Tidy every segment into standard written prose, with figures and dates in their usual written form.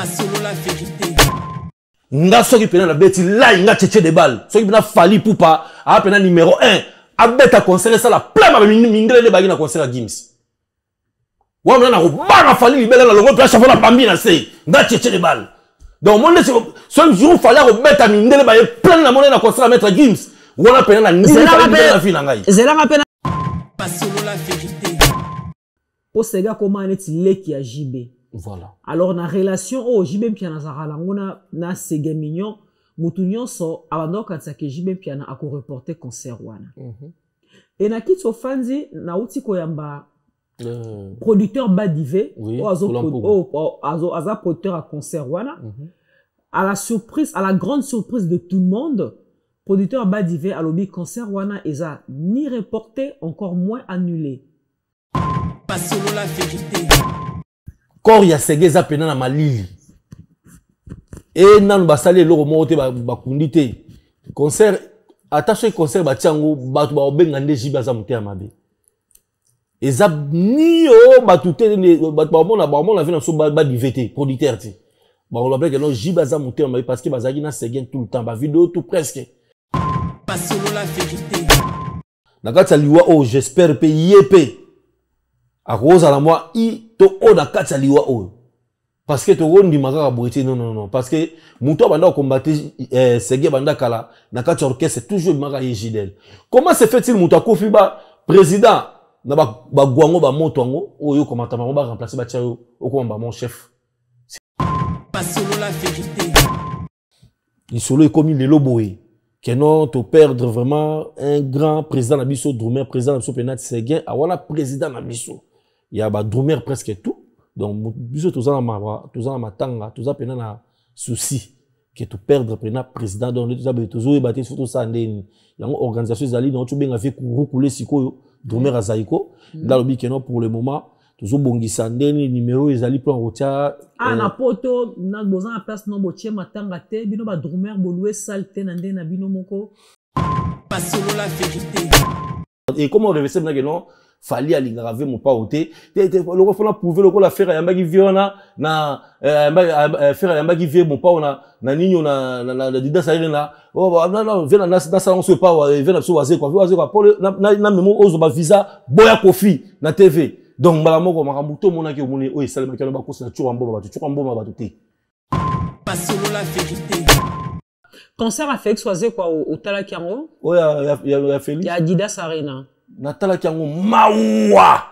selon la vérité. Nga soki pena na beti là nga tchétché de balles. Soki pena Fally Ipupa a pena numéro 1. A beta concert ça la plein ma mingele de bagi na concert à Gims. Wa mena na ko ba Fally libela la longo place avant la bambi na sei. Nga tchétché de balles. Donc mon laisse ce jour fallait ko beta mingele ba plein na monnaie na concert à mettre Gims. Wala pena na ni na fi na ngai. Zela rapena Selon la vérité. Pour ces gars comment est il qui a JB. Voilà. Alors, dans la relation, oh, JB Piana Zara, on a Sege Mignon, Moutounion so, avant quand ça que JB Piana a reporté concert wana. Et na kitso fanzi, na uti koyamba, producteur Badive, aza producteur à concert wana, à la surprise, à la grande surprise de tout le monde, producteur Badive a lobby concert wana, et ça ni reporté, encore moins annulé. Pas selon la vérité. Quand il y a Sege Zapena na malili. Et nan basali loro mote ba kundite. Concert attaché concert ba tiango ba ba obenga nde jiba za muté amabe. Et zap ni o ba touté ba mona vina so ba divete producteur ti. Ba on l'appelle que non jiba za muté amabe parce que bazaki na Sege tout le temps ba vidéo tout presque. Pas selon la vérité. Nakata liwa oh j'espère payer payer. A rose à la moi i to o da katsa liwa o parce que to rondi makaka boité non parce que muto banda combattre Sege banda kala na katsa orchestre c'est toujours maka yejidel. Comment se fait-il muto kofi ba président na ba gwango ba moto ngo oyo komata ba remplacer ba tchayo okomba mon chef. Pas selon la vérité. Il solo est comme le loboé que non to perdre vraiment un grand président na biso Drumer président na biso penat Sege a wala président na biso. Il y a Drumer presque tout. Donc, bisous tous en matanga, tous en na souci que tu perdre pena président donc tous en toujours battre surtout ça ndeni. Il y a une organisation zali donc tu bien avec couler siko Drumer azaiko dans le but que non pour le moment toujours bongisa ndeni numéro ezali plan rotia na poto na bozan a place no botie matanga te bino ba Drumer bolue salte na ndena bino moko. Pas selon la vérité. Et comment on reverser maintenant que non Fally aligraver mon pas ôté le refona prouver le ko la faire yamba ki viona na faire yamba ki vie mon pas on na nini na dida saire na oh non vena na salon se pas vena so waze quoi pour na memo ozo ba visa boya kofi na TV donc mbala moko makambuto mona ki omoni o esale makelo ba kosa tchwa mboma ba te. Pas selon la vérité. Concert à Félix Oazé quoi au Talakiango. Oh il y a Félix. Il y a Adidas Arena. Natala Kiango mawa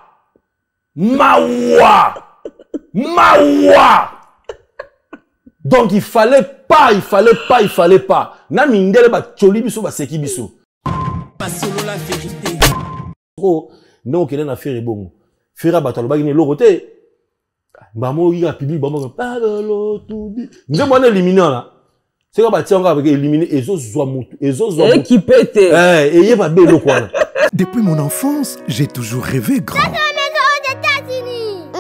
donc il fallait pas na mindele ba tcholi biso ba seki biso pas selon la vérité oh non kele na faire bongo fera batalo ba gine lorote ba mo yi public ba mo pas lo tout bi nze mo na éliminer là c'est quand ba tionga avec éliminer ezo zwa mutu équipé té et ba belo quoi. Depuis mon enfance, j'ai toujours rêvé grand. La maison aux États-Unis.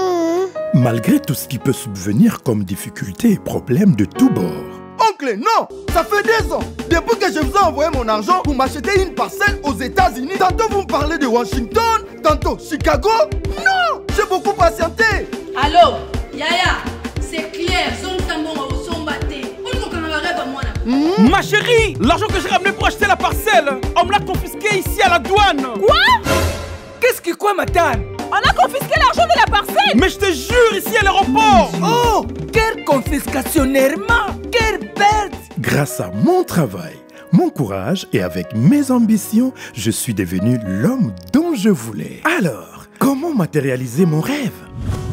Malgré tout ce qui peut subvenir comme difficultés et problèmes de tous bords. Oncle, non! Ça fait 2 ans! Depuis que je vous ai envoyé mon argent pour m'acheter une parcelle aux États-Unis, tantôt vous me parlez de Washington, tantôt Chicago. Non! J'ai beaucoup patienté! Allô? Yaya, c'est clair, son tambon au son batté. Ma chérie, l'argent que j'ai ramené pour acheter la parcelle, on me l'a confisqué ici à la douane. Quoi? Qu'est-ce que quoi, madame? On a confisqué l'argent de la parcelle. Mais je te jure, ici à l'aéroport. Oh, quelle confiscationnairement, quelle perte. Grâce à mon travail, mon courage et avec mes ambitions, je suis devenu l'homme dont je voulais. Alors, comment matérialiser mon rêve?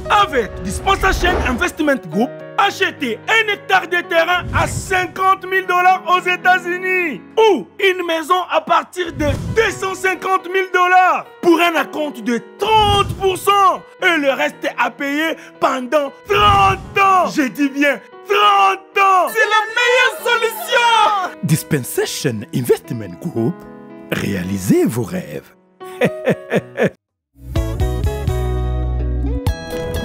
Avec Dispensation Investment Group, achetez 1 hectare de terrain à 50 000 $ aux États-Unis ou une maison à partir de 250 000 $ pour un acompte de 30% et le reste à payer pendant 30 ans. Je dis bien 30 ans. C'est la meilleure solution. Dispensation Investment Group, réalisez vos rêves.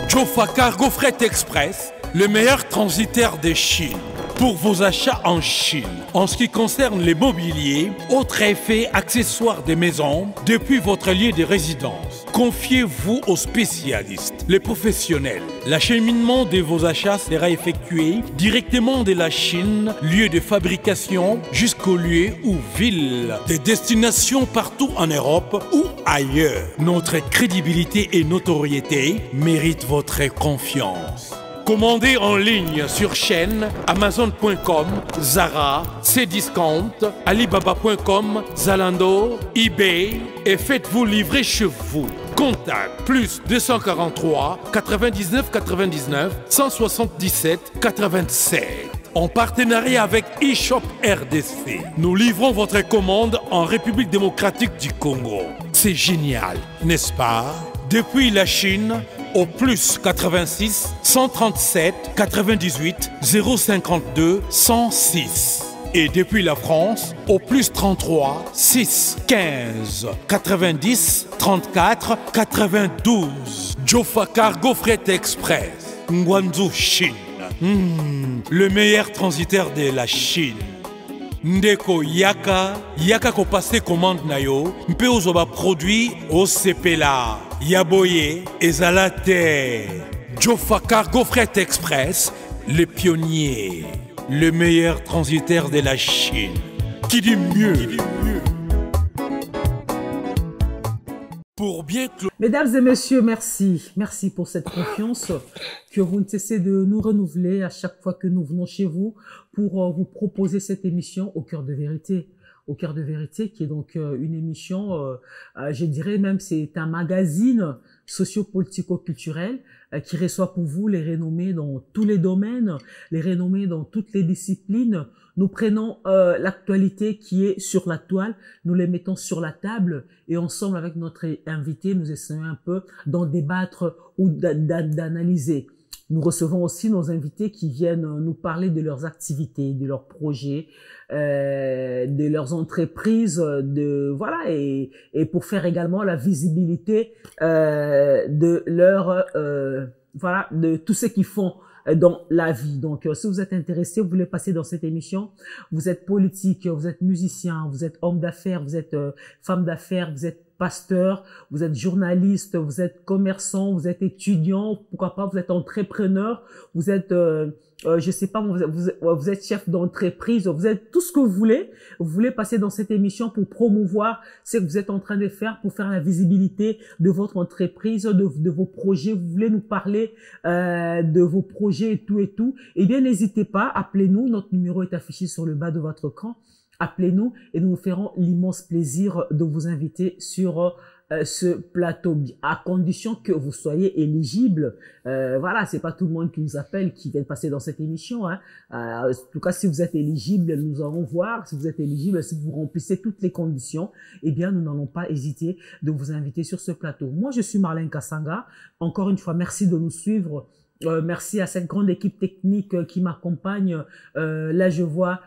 Jofa Cargo Fret Express, le meilleur transitaire de Chine. pour vos achats en Chine. En ce qui concerne les mobiliers, autres effets, accessoires des maisons, depuis votre lieu de résidence. Confiez-vous aux spécialistes, les professionnels. L'acheminement de vos achats sera effectué directement de la Chine, lieu de fabrication, jusqu'au lieu ou ville des destinations partout en Europe ou ailleurs. Notre crédibilité et notoriété méritent votre confiance. Commandez en ligne sur chaîne Amazon.com, Zara, Cdiscount, Alibaba.com, Zalando, eBay et faites-vous livrer chez vous. Contact plus 243 99 99 177 87. En partenariat avec eShop RDC, nous livrons votre commande en République démocratique du Congo. C'est génial, n'est-ce pas? Depuis la Chine, au plus 86 137 98 052 106. Et depuis la France, au plus 33 6 15 90 34 92. Jofa Cargo Fret Express, Guangzhou, Chine. Le meilleur transitaire de la Chine. Ndeko yaka ko passe commande na yo mpe ozoba produit au sepela yaboye ezala te. Jofa Cargo Fret Express, le pionnier, le meilleur transitaire de la Chine. Qui dit mieux? Pour bien Mesdames et messieurs, merci. Merci pour cette confiance que vous ne cessez de nous renouveler à chaque fois que nous venons chez vous pour vous proposer cette émission Au cœur de vérité. Au cœur de vérité, qui est donc une émission, je dirais même c'est un magazine socio-politico-culturel qui reçoit pour vous les renommés dans tous les domaines, les renommés dans toutes les disciplines. Nous prenons l'actualité qui est sur la toile, nous les mettons sur la table et ensemble avec notre invité, nous essayons un peu d'en débattre ou d'analyser. Nous recevons aussi nos invités qui viennent nous parler de leurs activités, de leurs projets, de leurs entreprises, voilà, et pour faire également la visibilité de leur voilà, de tout ce qu'ils font dans la vie. Donc, si vous êtes intéressé, vous voulez passer dans cette émission, vous êtes politique, vous êtes musicien, vous êtes homme d'affaires, vous êtes femme d'affaires, vous êtes pasteur, vous êtes journaliste, vous êtes commerçant, vous êtes étudiant, pourquoi pas, vous êtes entrepreneur, vous êtes, je sais pas, vous êtes chef d'entreprise, vous êtes tout ce que vous voulez passer dans cette émission pour promouvoir ce que vous êtes en train de faire, pour faire la visibilité de votre entreprise, de vos projets, vous voulez nous parler de vos projets et tout, eh bien n'hésitez pas, appelez-nous, notre numéro est affiché sur le bas de votre écran. Appelez-nous et nous nous ferons l'immense plaisir de vous inviter sur ce plateau, à condition que vous soyez éligible. Voilà, c'est pas tout le monde qui nous appelle, qui vient passer dans cette émission. Hein. En tout cas, si vous êtes éligible, nous allons voir. Si vous êtes éligible, si vous remplissez toutes les conditions, eh bien, nous n'allons pas hésiter de vous inviter sur ce plateau. Moi, je suis Marlène Kassanga. Encore une fois, merci de nous suivre. Merci à cette grande équipe technique qui m'accompagne. Là, je vois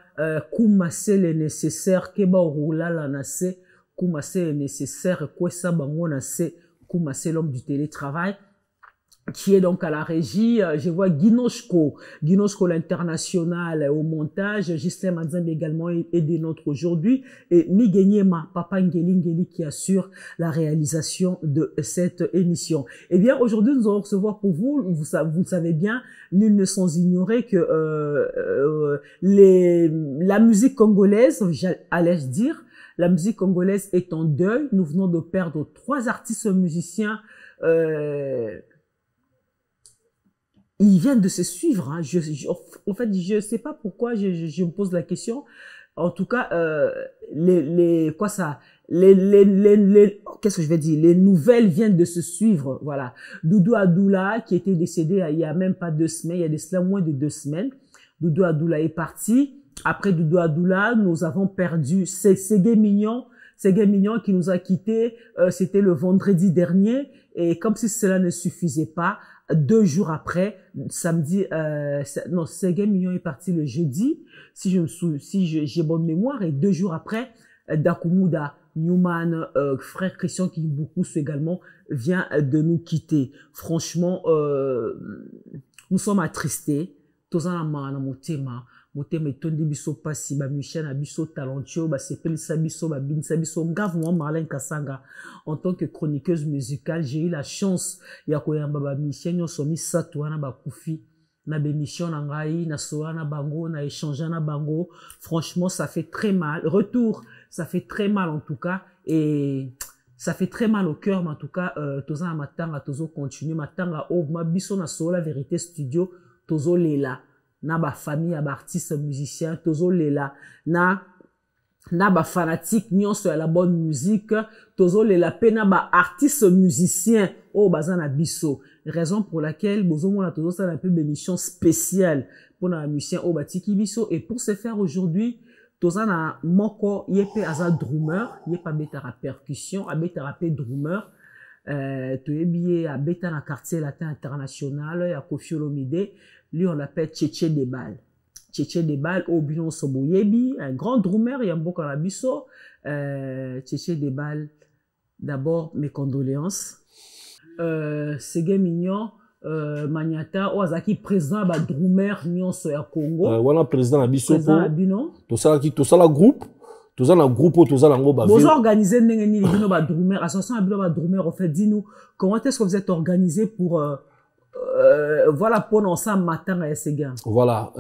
Koumase le nécessaire, Keba Roula la nase, Koumase le nécessaire, Kwesa Bango nase, Koumase l'homme du télétravail, qui est donc à la régie. Je vois Guinoshko l'international au montage, Gislain Madzambe également est des nôtres aujourd'hui, et Migenyema, Papa Ngeli qui assure la réalisation de cette émission. Eh bien, aujourd'hui, nous allons recevoir pour vous, vous le savez bien, nul ne sans ignorer que la musique congolaise, j'allais dire, la musique congolaise est en deuil. Nous venons de perdre 3 artistes musiciens ils viennent de se suivre. Hein. En fait, je sais pas pourquoi je me pose la question. En tout cas, qu'est-ce que je vais dire? Les nouvelles viennent de se suivre. Voilà. Doudou Adoula, qui était décédé il y a même pas 2 semaines, il y a de cela moins de 2 semaines. Doudou Adoula est parti. Après Doudou Adoula, nous avons perdu Ségué Mignon qui nous a quittés. C'était le vendredi dernier. Et comme si cela ne suffisait pas, 2 jours après, samedi, non, Ségué Mignon est parti le jeudi, si j'ai bonne mémoire, et 2 jours après, Dakumuda Newman, frère Christian Kimbukusu également, vient de nous quitter. Franchement, nous sommes attristés. Tozana motema, motema etondi biso pasi bamusicien na biso talentueux basepelisa biso babinisa biso ngave mwa Marlène Kasanga. En tant que chroniqueuse musicale, j'ai eu la chance ya koyamba bamusicien nyonso misato wana bakufi na bémission na ngai na soa na bango na échanger na bango. Franchement, ça fait très mal. Retour, ça fait très mal en tout cas, et ça fait très mal au cœur, mais en tout cas toza na matanga tozo continuer matanga o ma biso na soa la vérité studio tozo lela na ba famille ya ba artiste musicien tozo lela na ba fanatique nyonso ya la bonne musique tozo lela pe na ba artiste musicien o baza na biso, raison pour laquelle bozo mona tozo ça un peu d'émission spéciale pour na musicien o batiki biso. Et pour ce faire aujourd'hui toza na moko yepe aza drummer yepa beta la percussion abeta rapé drummer toyebi abeta na quartier latin international ya Koffi Olomide. Lui on l'appelle Tchétché Debal. Tchétché Debal au bilan Soboyebi, un grand drummer et un beau carabiso. Tchétché Debal, d'abord mes condoléances. Ségué Mignon, Magnata, Oazaki, président de drummer nyonso ya Congo. Voilà, président Abisso. Président Abino. Tout ça la groupe. Tout ça dans groupe, tout ça dans groupe. Vous organisez n'engeni bino ba drummer, association Abino ba drummer. En fait, dis-nous comment est-ce que vous êtes organisé pour voilà pour nous ensemble matin à Séguin. Voilà,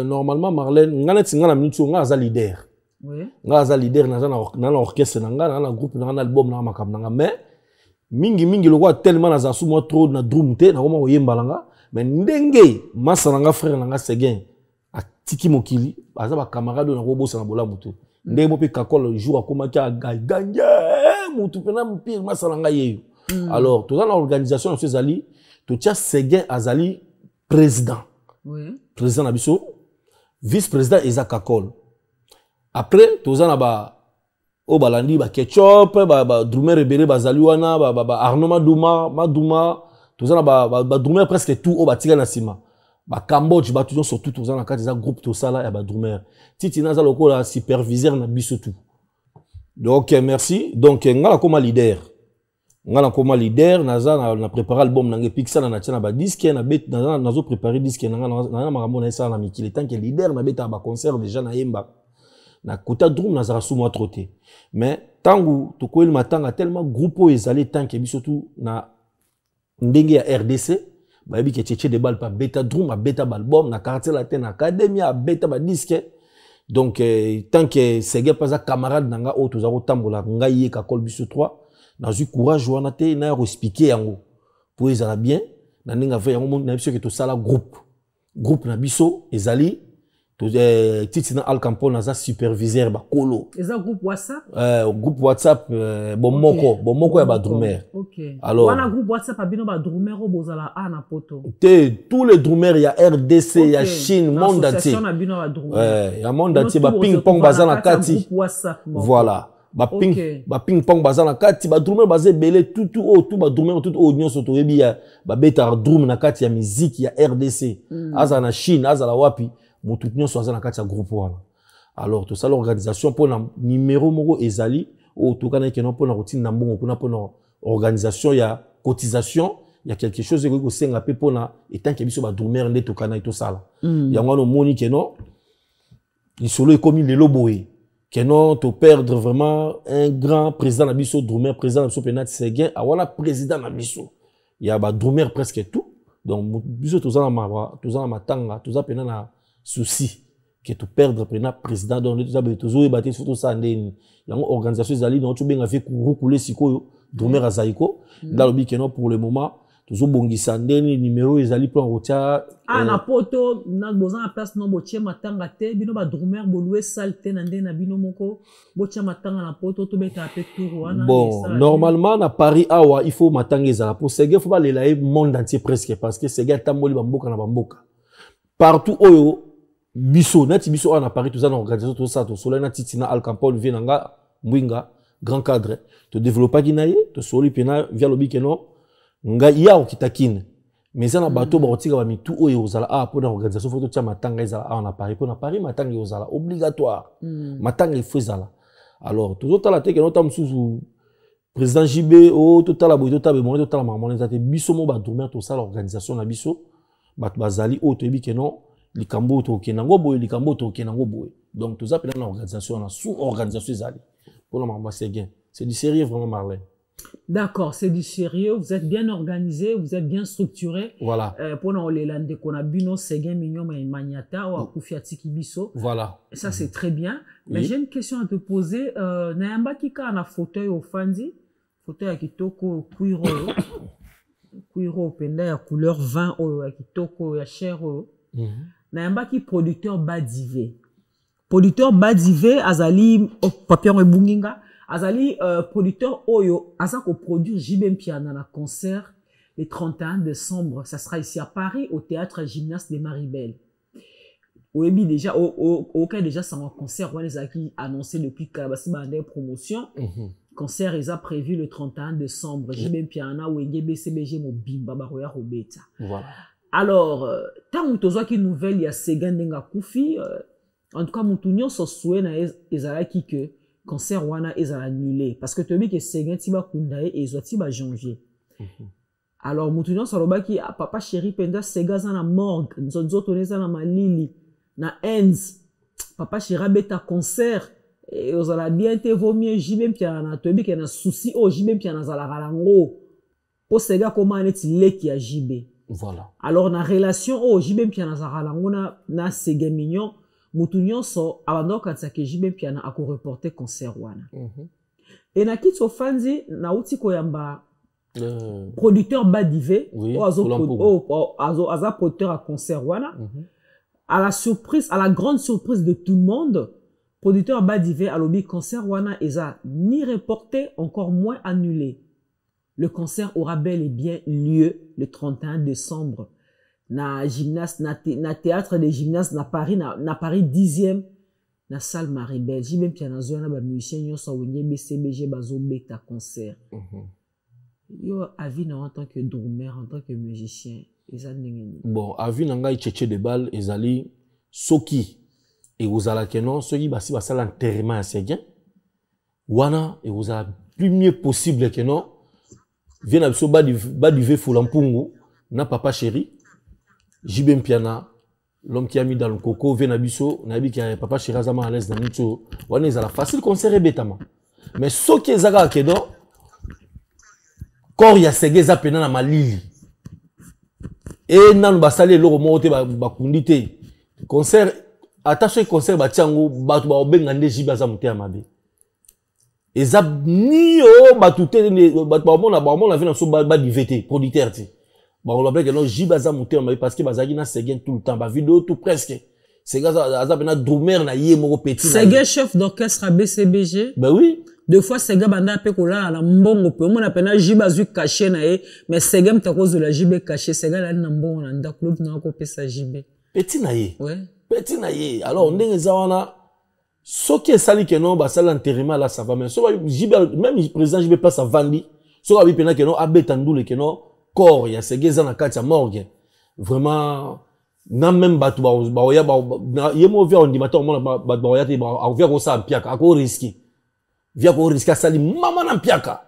normalement Marlène, ngana tingana minute ngaza leader. Oui. Ngaza leader na orchestre na groupe na album na makam na mais mingi lokwa tellement na zasu mo trop na drum te na koma oyembalanga mais ndenge masa nga frère na nga Séguin atiki mokili aza ba camarade na ko bossa na bola mutu ndenge mo pe kakol jour akoma ka ganja mutu pena mpire masa nga yeyo. Alors tout dans l'organisation de ces ali tu as Séguin Azali, président. Oui. Président Nabiso. Vice-président Isaac Kakol. Après, tu as Obalandi, Ketchup, Drummer Rebele, Bazaliwana, Arnaud Madouma, tu as Drummer presque tout au Batiga Nassima. Cambodge, surtout, tu as un groupe, tout ça là, et Drummer. Titi Naza Loko, la superviseur Nabiso tout. Donc, merci. Donc, ngala comme leader. Ngala comme leader, naza na préparé l'album nangé Pixel na tia na ba disque na bet nazo préparé disque na makambo na ça na mikili tant que leader na beta ba concert déjà na yemba na kota drum na zara souma troté mais tangu to ko il matanga tellement groupe ezali tant que bisotu na ndenge ya RDC ba bi ke Tchétché Debal pa beta drum ba beta album na quartier latin academy a beta ba disque. Donc tant que Séguin pas a camarade nanga o to zaro tambola ngai ka kol biso 3 dans le courage wana te na expliquer yango pour ezala bien na ninga ve yango na biso ke to sala groupe na biso ezali to titina Al Campo na za superviseur ba kolo eza groupe WhatsApp groupe WhatsApp bomoko ya ba drummer. OK. Alors wana groupe WhatsApp abino ba drummer bozala na poto tous les drummers ya RDC ya Chine monde entier ya monde entier ba ping pong bazana kati voilà. Ba ping pong bazana kati ba drummer bazé belé tout ba drummer tout nyonso to yebi ya ba beta drum na kati ya musique ya RDC aza na Chine aza la wapi mutu nyonso aza na kati ya groupe wana. Alors tout ça l'organisation pour na numéro moko ezali o to kana ke non pour na routine na mbongo pour na organisation ya cotisation il y a quelque chose que ko senga pe pour na etant ke biso ba drummer nde to kana to sala ya ngwana moni ke non il solo comme lelo boye que non to perdre vraiment un grand président Nabiso drummer président Nabiso Penat Séguin a wala président Nabiso il y a ba drummer presque tout donc biso to za na matanga to za pena na souci que to perdre président donc to za be to zo e battre photo ça ndeni yango organisation ezali donc to benga fait couler sikoyo drummer azaiko ndalobi que non pour le moment toujours bongisa ndeni numéro ezali plan rotia na poto na bozana place no botie matanga te bino ba drummer bolue salte na ndena bino moko botia matanga na poto to beta pe tour wana. Bon normalement na Paris awa il faut matanga ezala pour Séguin faut pas lela monde entier presque parce que Séguin tamboli bamboka na bamboka partout oyo biso nati biso na Paris tout ça na organisation tout ça to sola na titina Al Campo vient nga mwinga grand cadre to développer kinaye to soli pena via lobi keno nga ya okitakine mais ça na bateau ba otika ba mitu oyo ozala pour l'organisation faut tia matanga ezala na Paris pour na Paris matanga ezala obligatoire matanga il faut ezala. Alors tout la te que notam sous président JB o total aboy total be total maman ezate biso mo ba drummer tout ça l'organisation na biso bat bazali o to bi que non likambo toke nango boye likambo toke nango boye. Donc tout ça pendant l'organisation, la sous-organisation zali pour le moment c'est bien. C'est du sérieux vraiment Marlène. D'accord, c'est du sérieux, vous êtes bien organisé, vous êtes bien structuré. Voilà. Pour nous les lande qu'on a bino Séguin mignon mais maniata ou akufia tikibiso. Voilà. Ça c'est très bien. Mais Oui. j'ai une question à te poser. Nayamba kika na fauteuil au fandi, fauteuil à kitoko kuiro. Kuiro penda ya couleur vin o ya kitoko ya cher o. Nayamba ki producteur badivé. Producteur badivé azali papier ebunginga. Azali producteur Oyo, Azako produire JB Piana na concert le 31 décembre. Ça sera ici à Paris, au théâtre Gymnase des Maribel. Oyebi déjà, au cas déjà, c'est un concert, on les a annoncé depuis Kalabasi Bandé Promotion. Concert, ils ont prévu le 31 décembre. JB Piana, Wenge BCBG, Mobimba, Baroya, Robeta. Voilà. Alors, tant que tu as une nouvelle, il y a Ségan Denga Koufi. En tout cas, Moutounion, so souhait na ezalaki que concert wana est annulé parce que tu dis que Séguin tiba kundae et zo tiba janvier. Alors Moutounion salobaki papa chéri penda Séga za na morgue nzo toneza na malili na ends papa chéri beta concert et ozala bien te vaut mieux jibem pia na to bi ke na souci o jibem pia na zala galango po Séga comment est leki a jibé. Voilà. Alors na relation o jibem pia na zala galango na Séga mignon Moutounion so abando katsake JB Piana ako reporter concert wana. Et na kitso fanzi na uti koyamba producteur badivé oui, aza producteur à concert wana. À la surprise, à la grande surprise de tout le monde, producteur badivé à l'obi concert wana eza ni reporté, encore moins annulé. Le concert aura bel et bien lieu le 31 décembre. Na gymnase na théâtre des gymnases na Paris 10e na salle Maribel JB Piana zo na ba musicien yo so wenge BCBG bazo beta concert. Yo avis na en tant que drummer en tant que musicien eza ndengeni. Bon avis na ngai tchétché de balle ezali soki et ozala keno soki basi basala enterrement ya Séguin wana et ozala plus mieux possible keno vient na biso ba du ve fulampungu na papa chéri JB Piana, l'homme qui a mis dans le coco, Venabiso, Nabi qui a papa Shirazama à l'aise dans le tout. On est à la facile concert et bêtement. Mais ce qui est zaga kedo, quand il y a Ségué Zapena na malili. Et nan basali l'euro mote bakundite. Concert, attaché concert batiango, batu ba obengande JB Azamuté amabe. Et zap ni o batute, batu ba on a vu dans son ba du VT, producteur ti. Bah on l'appelle que non Jibaza monté parce que bazagi na Séguin tout le temps ba vidéo tout presque Séguin azabena drummer na yé moko petit Séguin chef d'orchestre à BCBG. Ben oui. Deux fois Séguin banda pe kola na mbongo pe on appelle na Jibazu caché na yé mais Séguin ta cause de la JB caché Séguin la na mbongo na nda club na ko pesa JB. Petit na yé. Ouais. Petit na yé. Alors ndenge za wana soki sali que non ba sala enterrement là ça va mais so JB même le président JB place à Vandi so ba pena que non abetandule que non corps il y a ces gars na katia morgue vraiment na même batu ba ya ba yemo via on dit matin on ba ya te ba via ko sa piaka ko risque via ko risque sali mama na piaka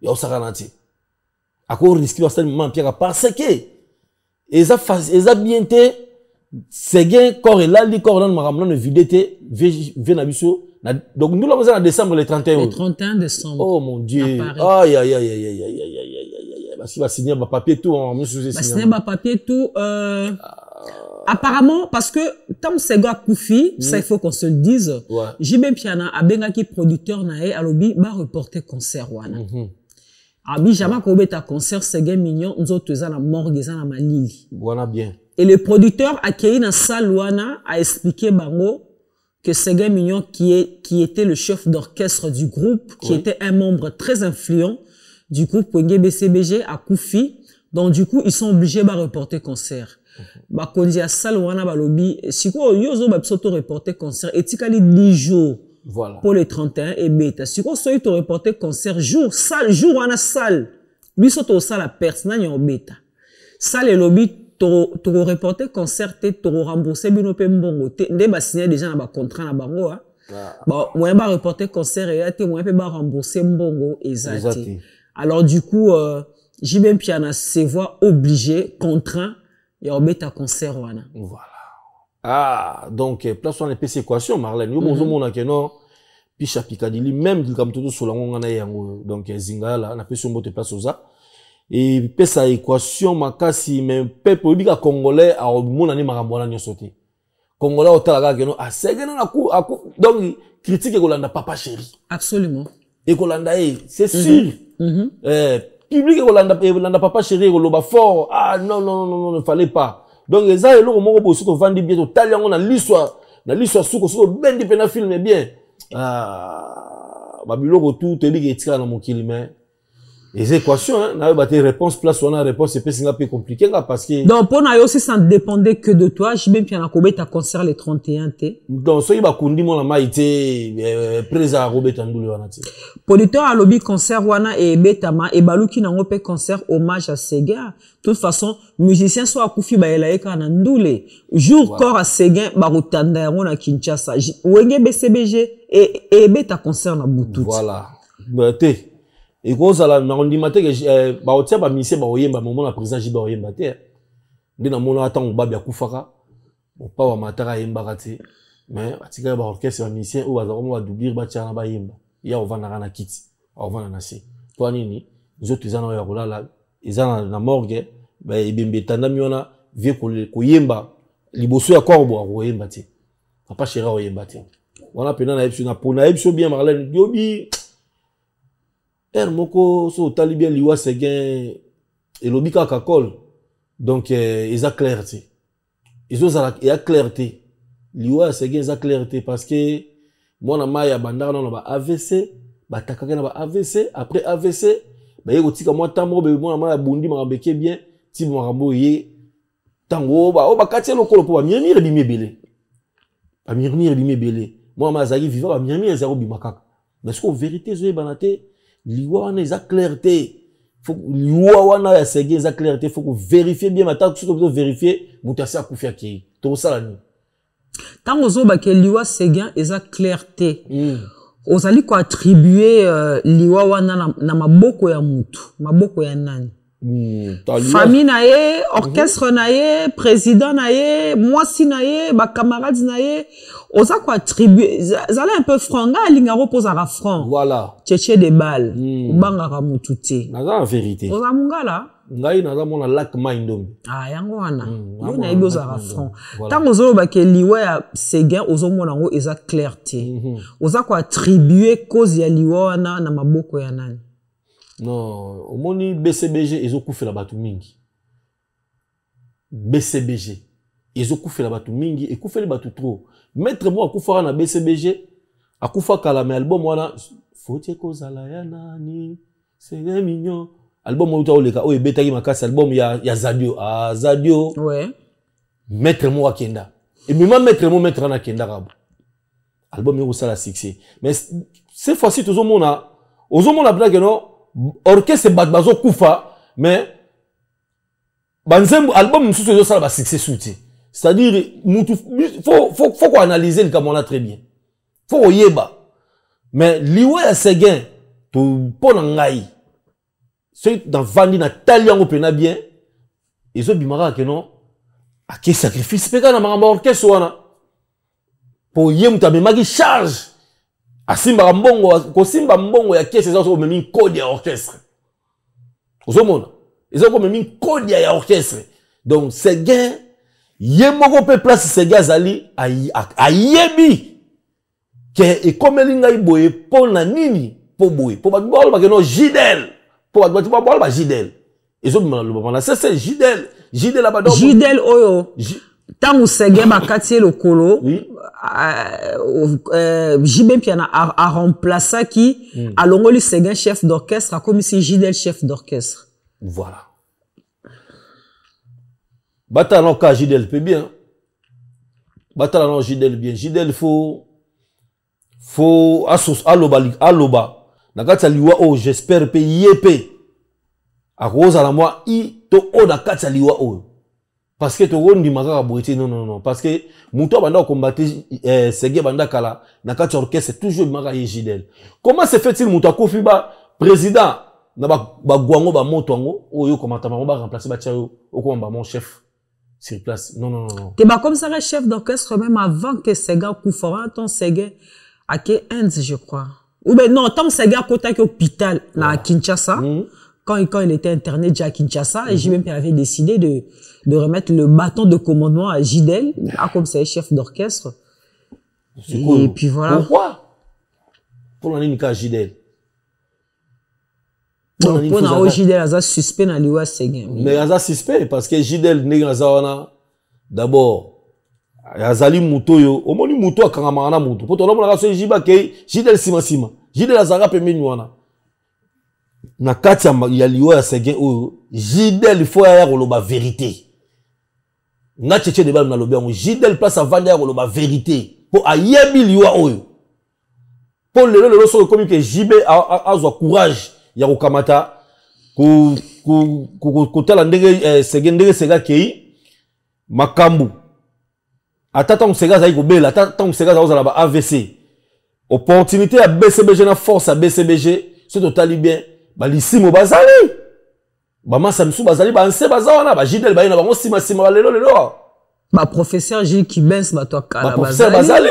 ya osakanati ako risque ba sali mama piaka parce que eza bien te ces gars corps et là li corps dans maramna ne vidété vena biso donc nous la en décembre le 31 le 31 décembre oh mon dieu aïe aïe aïe aïe aïe aïe aïe si va signer ma papier tout en même chose signer ma papier tout apparemment parce que tant Séga Koufi ça il faut qu'on se le dise JB Piana abenga ki producteur nae alobi ba reporter concert wana abi jamais ko beta concert Séga mignon nzoto za na morgue za na malili voilà bien et le producteur accueilli dans salle wana a expliqué bango que Séga mignon qui était le chef d'orchestre du groupe qui était un membre très influent du groupe Wenge BCBG à Koufi. Donc, du coup, ils sont obligés de reporter concert. Bah, quand il y a salle wana balobi, si quoi, yozo ba psoto reporter concert, et tikali 10 jours. Voilà. Pour les 31 et bêta. Si quoi, soit ils reporter concert jour, jour wana salle. Lui, soto salle à personne, n'y a bêta. Salle et lobby, to reporter concert, to rembourser binope mbongo, nde ba signer déjà na ba contrat na bango, hein. Bah, moi, ba reporter concert et te, moi, ba rembourser mbongo, exact. Alors, du coup, JB Piana se voit obligé, contraint, et on met à concert, wana. Voilà. Ah, donc, place on a PC équation, Marlène. Yo, bonjour, mon non. Puis, Chapikadili, même comme tout sur la donc, Zingala, on a pu se mettre place aux a. Et, pesa équation, makasi, mais, peuple, il Congolais, a mon année marambona n'y sauté. Congolais, au talaga, que non, ah, c'est que non, donc, critique, Kolanda, papa chéri. Absolument. Et Kolanda, c'est sûr. Public, Kolanda, papa chéri, Koloba fort. Ah, non, non, non, non, ne fallait pas. Donc, les gens, ils ont aussi vendu bien, tellement on a l'histoire sous ben de pena film bien. Ah, babilo retour, te dit qu'il tire dans mon kilomètre. Les équations, hein, n'a pas de réponse, place, on a réponse, c'est un peu compliqué, parce que. Donc, pour nous aussi, ça ne dépendait que de toi. J'ai même bien accobé ta concert les 31 T. Donc, ce qui va conduire mon ama été, présent à Robert Andouli, wanati. Politeur à lobby concert wana et betama et baluki na ngope concert hommage à Séguin. De toute façon, musicien soit akufi ba elaeka na ndule. Jour corps à Séguin ba rotanda yango na Kinshasa. Wenge BCBG et beta concert na Bututi. Voilà. Bate. Et cause à la n'ondimate que ba otia ba mission ba oyemba moment la président jiba oyemba te. Ndina mona attend ba bia kufaka. Bon pas wa matara yemba kati. Mais atika ba orchestre ba mission ou ba ba doublir ba tia na ba yemba. Ya ovana na kiti. Ovana na si. Toi nini? Nous autres ils en ont ya kolala. Ils en na morgue. Ba ibembe tanda miona vie ko yemba. Liboso ya korbo a oyemba te. Papa chéra oyemba te. On a pena na epsu na pona epsu bien Marlène Yobi. Moko so talibien liwa Séguin et lobika kakol. Donc ils a clarté. Ils ont a clarté. Liwa Séguin ils a clarté parce que moi na maya bandara na ba AVC, ba takaka na ba AVC, après AVC, ba yeko tika moi tambo be moi na maya bundi marambeke bien, ti marambo ye tango ba o ba katia lokolo po ba miamire bimie belé. Ba miamire bimie belé. Moi ma zagi vivant ba miamire zéro bimakaka. Mais ce que vérité zoé banate liwa wana eza clarté. Faut liwa wana ya Séguin eza clarté, faut que vérifier bien maintenant que vous vérifier mutasi akufia ki. To sala ni. Tant aux autres que liwa Séguin eza clarté. Ozali ko attribuer liwa wana na maboko ya mutu, maboko ya nani. Famille na ye, orchestre na ye, président na ye, mwasi na ye, ba camarades na ye, oza ko attribuer, zala un peu franc, nga linga repose à franc. Voilà. Tchéché des balles, banga ka mutu te. Naza en vérité. Oza mungala. Ngai naza mona lac mindom. Ah yango wana. Yo na yebi oza franc. Tant ozo ba ke liwa ya Séguin ozo mona ngo eza clarté. Oza ko attribuer cause ya liwa wana na maboko ya nani. Non, au moni BCBG, ils ont coupé la batou mingi. BCBG, ils ont coupé la batou mingi et coupé les batou trop. Maître moi à koufara na BCBG, à koufa kala mais album wana, faut que koza la yana ni, c'est mignon. Album où tu as le oh betagi makasi album ya Zadio, ah Zadio. Ouais. Maître moi kenda. Et même maître moi maître na kenda rabo. Album yo ça la succès. Mais cette fois-ci tout le monde a, blague non. Orchestre bazo kufa mais banzembo album mususu zo sala ba succès souti c'est-à-dire faut qu'on analyser le camona très bien faut yeba mais liwa ya Séguin to pona ngai c'est dans vandi na taliango pena bien ezo bimara ke non a ke sacrifice peka na mamba orchestre wana po yem ta memaki charge asimba mbongo ko simba mbongo ya kese za ko memi code ya orchestre ozomona ezo ko memi code ya orchestre donc Séguin yemoko pe place Séguin zali ayebi ke ekomeli ngai boye pona nini po boye po ba ba ke no Jidel po ba Jidel ezo bimana c'est Jidel la ba donc Jidel oyo tant Séguin ba katie lokolo oui Jibem Piana a remplacé qui a longoli Séguin chef d'orchestre comme si Jidel chef d'orchestre. Voilà. Batalan ka Jidel peut bien. Batalan Jidel bien. Jidel faut asos aloba. Nakata liwa o j'espère pe yep. A cause à la moi I to o nakata liwa o. Parce que tu as dit non. Parce que Mouto banda combattre Séguin banda kala nakati orchestre c'est toujours maraye Jidel. Comment se fait-il Mouto kofi ba président na ba gwango ba motongo oyo komata ba remplacer ba tiao okoma ba mon chef. Sur place. Non. T'es pas comme ça, le chef d'orchestre, même avant que Sega Koufora, ton Sega, à quel Inde, je crois. Ou bien, non, Tom Sega, côté hôpital, là, à Kinshasa. Quand il était interné déjà à Kinshasa, et JBMP avait décidé de remettre le bâton de commandement à Gidel, comme c'est chef d'orchestre. Et puis voilà. Pourquoi? Pour l'année à Gidel. Donc, pour nous, Gidel a suspect dans l'Iwa Sega. Mais il a suspect parce que Gidel n'est pas d'abord. Azali Moutoyo, au moins Mouto a Karamana Mouto. Pour tout le monde, on a Jiba Kei, Gidel Sima. Gidel Azara Pemeniwana. Na kati ya liwa ya Sega oyo Gidel il faut ya koloba vérité. Na tchétché de bal na lobi yango Gidel place à vendre ya koloba vérité. Pour ayebi liwa oyo. Pour le so comme que Jibe azwa courage ya kokamata ko tala ndenge Sega kei makambu. Atata Sega za ikobela, atata Sega za ozala ba AVC. Opportunité à BCBG na force à BCBG, c'est totalement bien. Balisimo bazali. Bama Samsou bazali ba anse bazawana ba Gidel ba ina ba sima ba lelo. Ba professeur Gilles Kibens ba to kala bazali. Professeur bazali.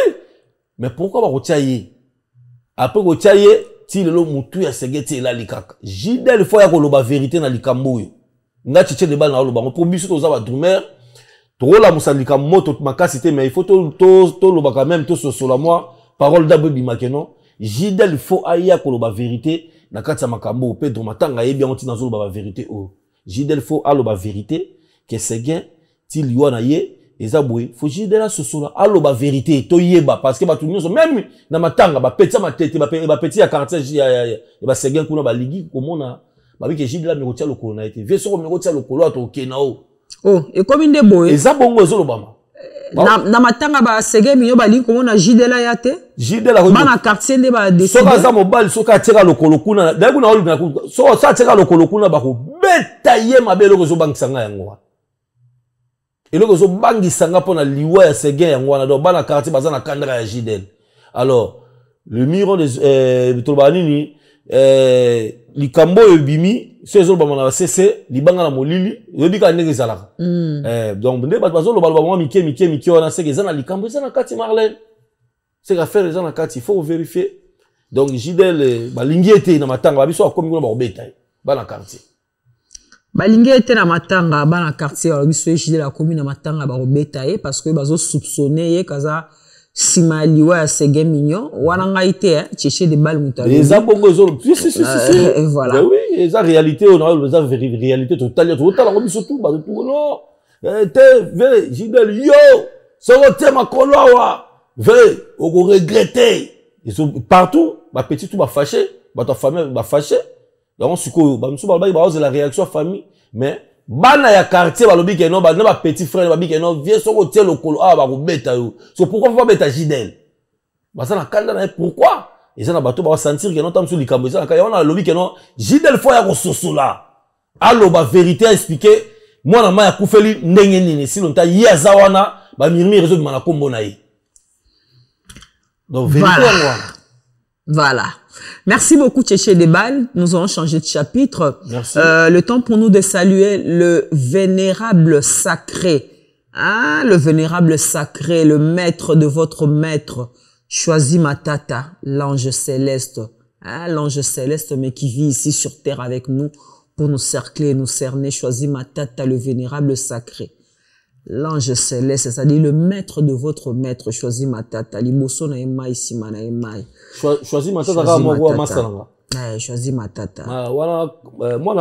Mais pourquoi ba rotiaye? Après rotiaye ti lelo mutu ya Segeti la likaka. Gidel faut ya ko loba vérité na likambo yo. Nga tchétché de bal na loba pour biso to za ba drumer. To la musalika moto makasi te mais il faut to loba quand même to sur la moi parole d'Abou Bimakeno. Gidel faut aya ko loba vérité. Na kati ya makambo Pedro Matanga yebi yango ti na zolo ba vérité o Gidel faut aloba vérité que Sega ti liwa na ye eza boye faut Gidel a sosola aloba vérité to yeba parce que batu nyonso même na Matanga ba petit matete ba petit ya quartier ya ba Sega kuna ba ligi komona ba bi que Gidel a merotia lokolo na été veso ko merotia lokolo to kena o et comme inde boye eza bongo ezolo bama na Matanga ba Sega minyo ba ligi komona Gidel a yate Gidel a bana quartier nde ba décider soka za mobile soka teka lokolo kuna da kuna oli na so sa teka lokolo kuna ba ko beta ye mabelo ko zo bangisanga yango eloko zo bangisanga pona liwa ya Sega yango na do bana quartier bazana kandra ya Gidel. Alors le miron de tobanini likambo ebimi sezo ba mona cc libanga na molili yobika ndenge zalaka donc nde bazo lo ba mike wana Sega zana likambo zana kati Marlène. C'est qu'à faire les gens dans le quartier, il faut vérifier. Donc, Gidel, balingi était dans Matanga, babiso a commis dans le quartier. Balingi était dans Matanga, dans le quartier, babiso Gidel a commis dans Matanga, parce que bazo soupçonné, kaza simaliwa ya Sega mignon, wananga été, tchéché des balles moutales. Les abongos, si. Voilà. Oui, les réalité, on a les réalité totale, on a surtout, non. Gidel, yo, ça va te ma koloa. Veuillez, on va regretter. Ils sont partout, ma petite tout va fâché, ma famille va fâché. Donc, c'est la réaction famille. Mais, bana ya quartier, ba lobi keno, ba petit frère, ba keno, viens sur le tel lokolo, ba beta yo. C'est pourquoi on va beta Gidel. Ba ça na kanda na pourquoi? Et ça na bato ba sentir que non tam sur likambo, ça na kaya on a lobi keno, Gidel faut ya ko sosola. Allo ba vérité expliquer, moi na ma ya kufeli ndenge nini, si longtemps ya zawana, ba mirmi réseau de mana kombo na yi. Donc, voilà. Merci beaucoup, Tchéché Debal. Nous allons changer de chapitre. Merci. Le temps pour nous de saluer le vénérable sacré. Hein, le vénérable sacré, le maître de votre maître. Choisi Matata, l'ange céleste. Hein, l'ange céleste, mais qui vit ici sur terre avec nous pour nous cercler, nous cerner. Choisi Matata, le vénérable sacré. L'ange céleste, c'est-à-dire le maître de votre maître, choisi Matata. Liboso na emai, sima na emai. Choisi Matata, choisi Matata. Voilà, moi,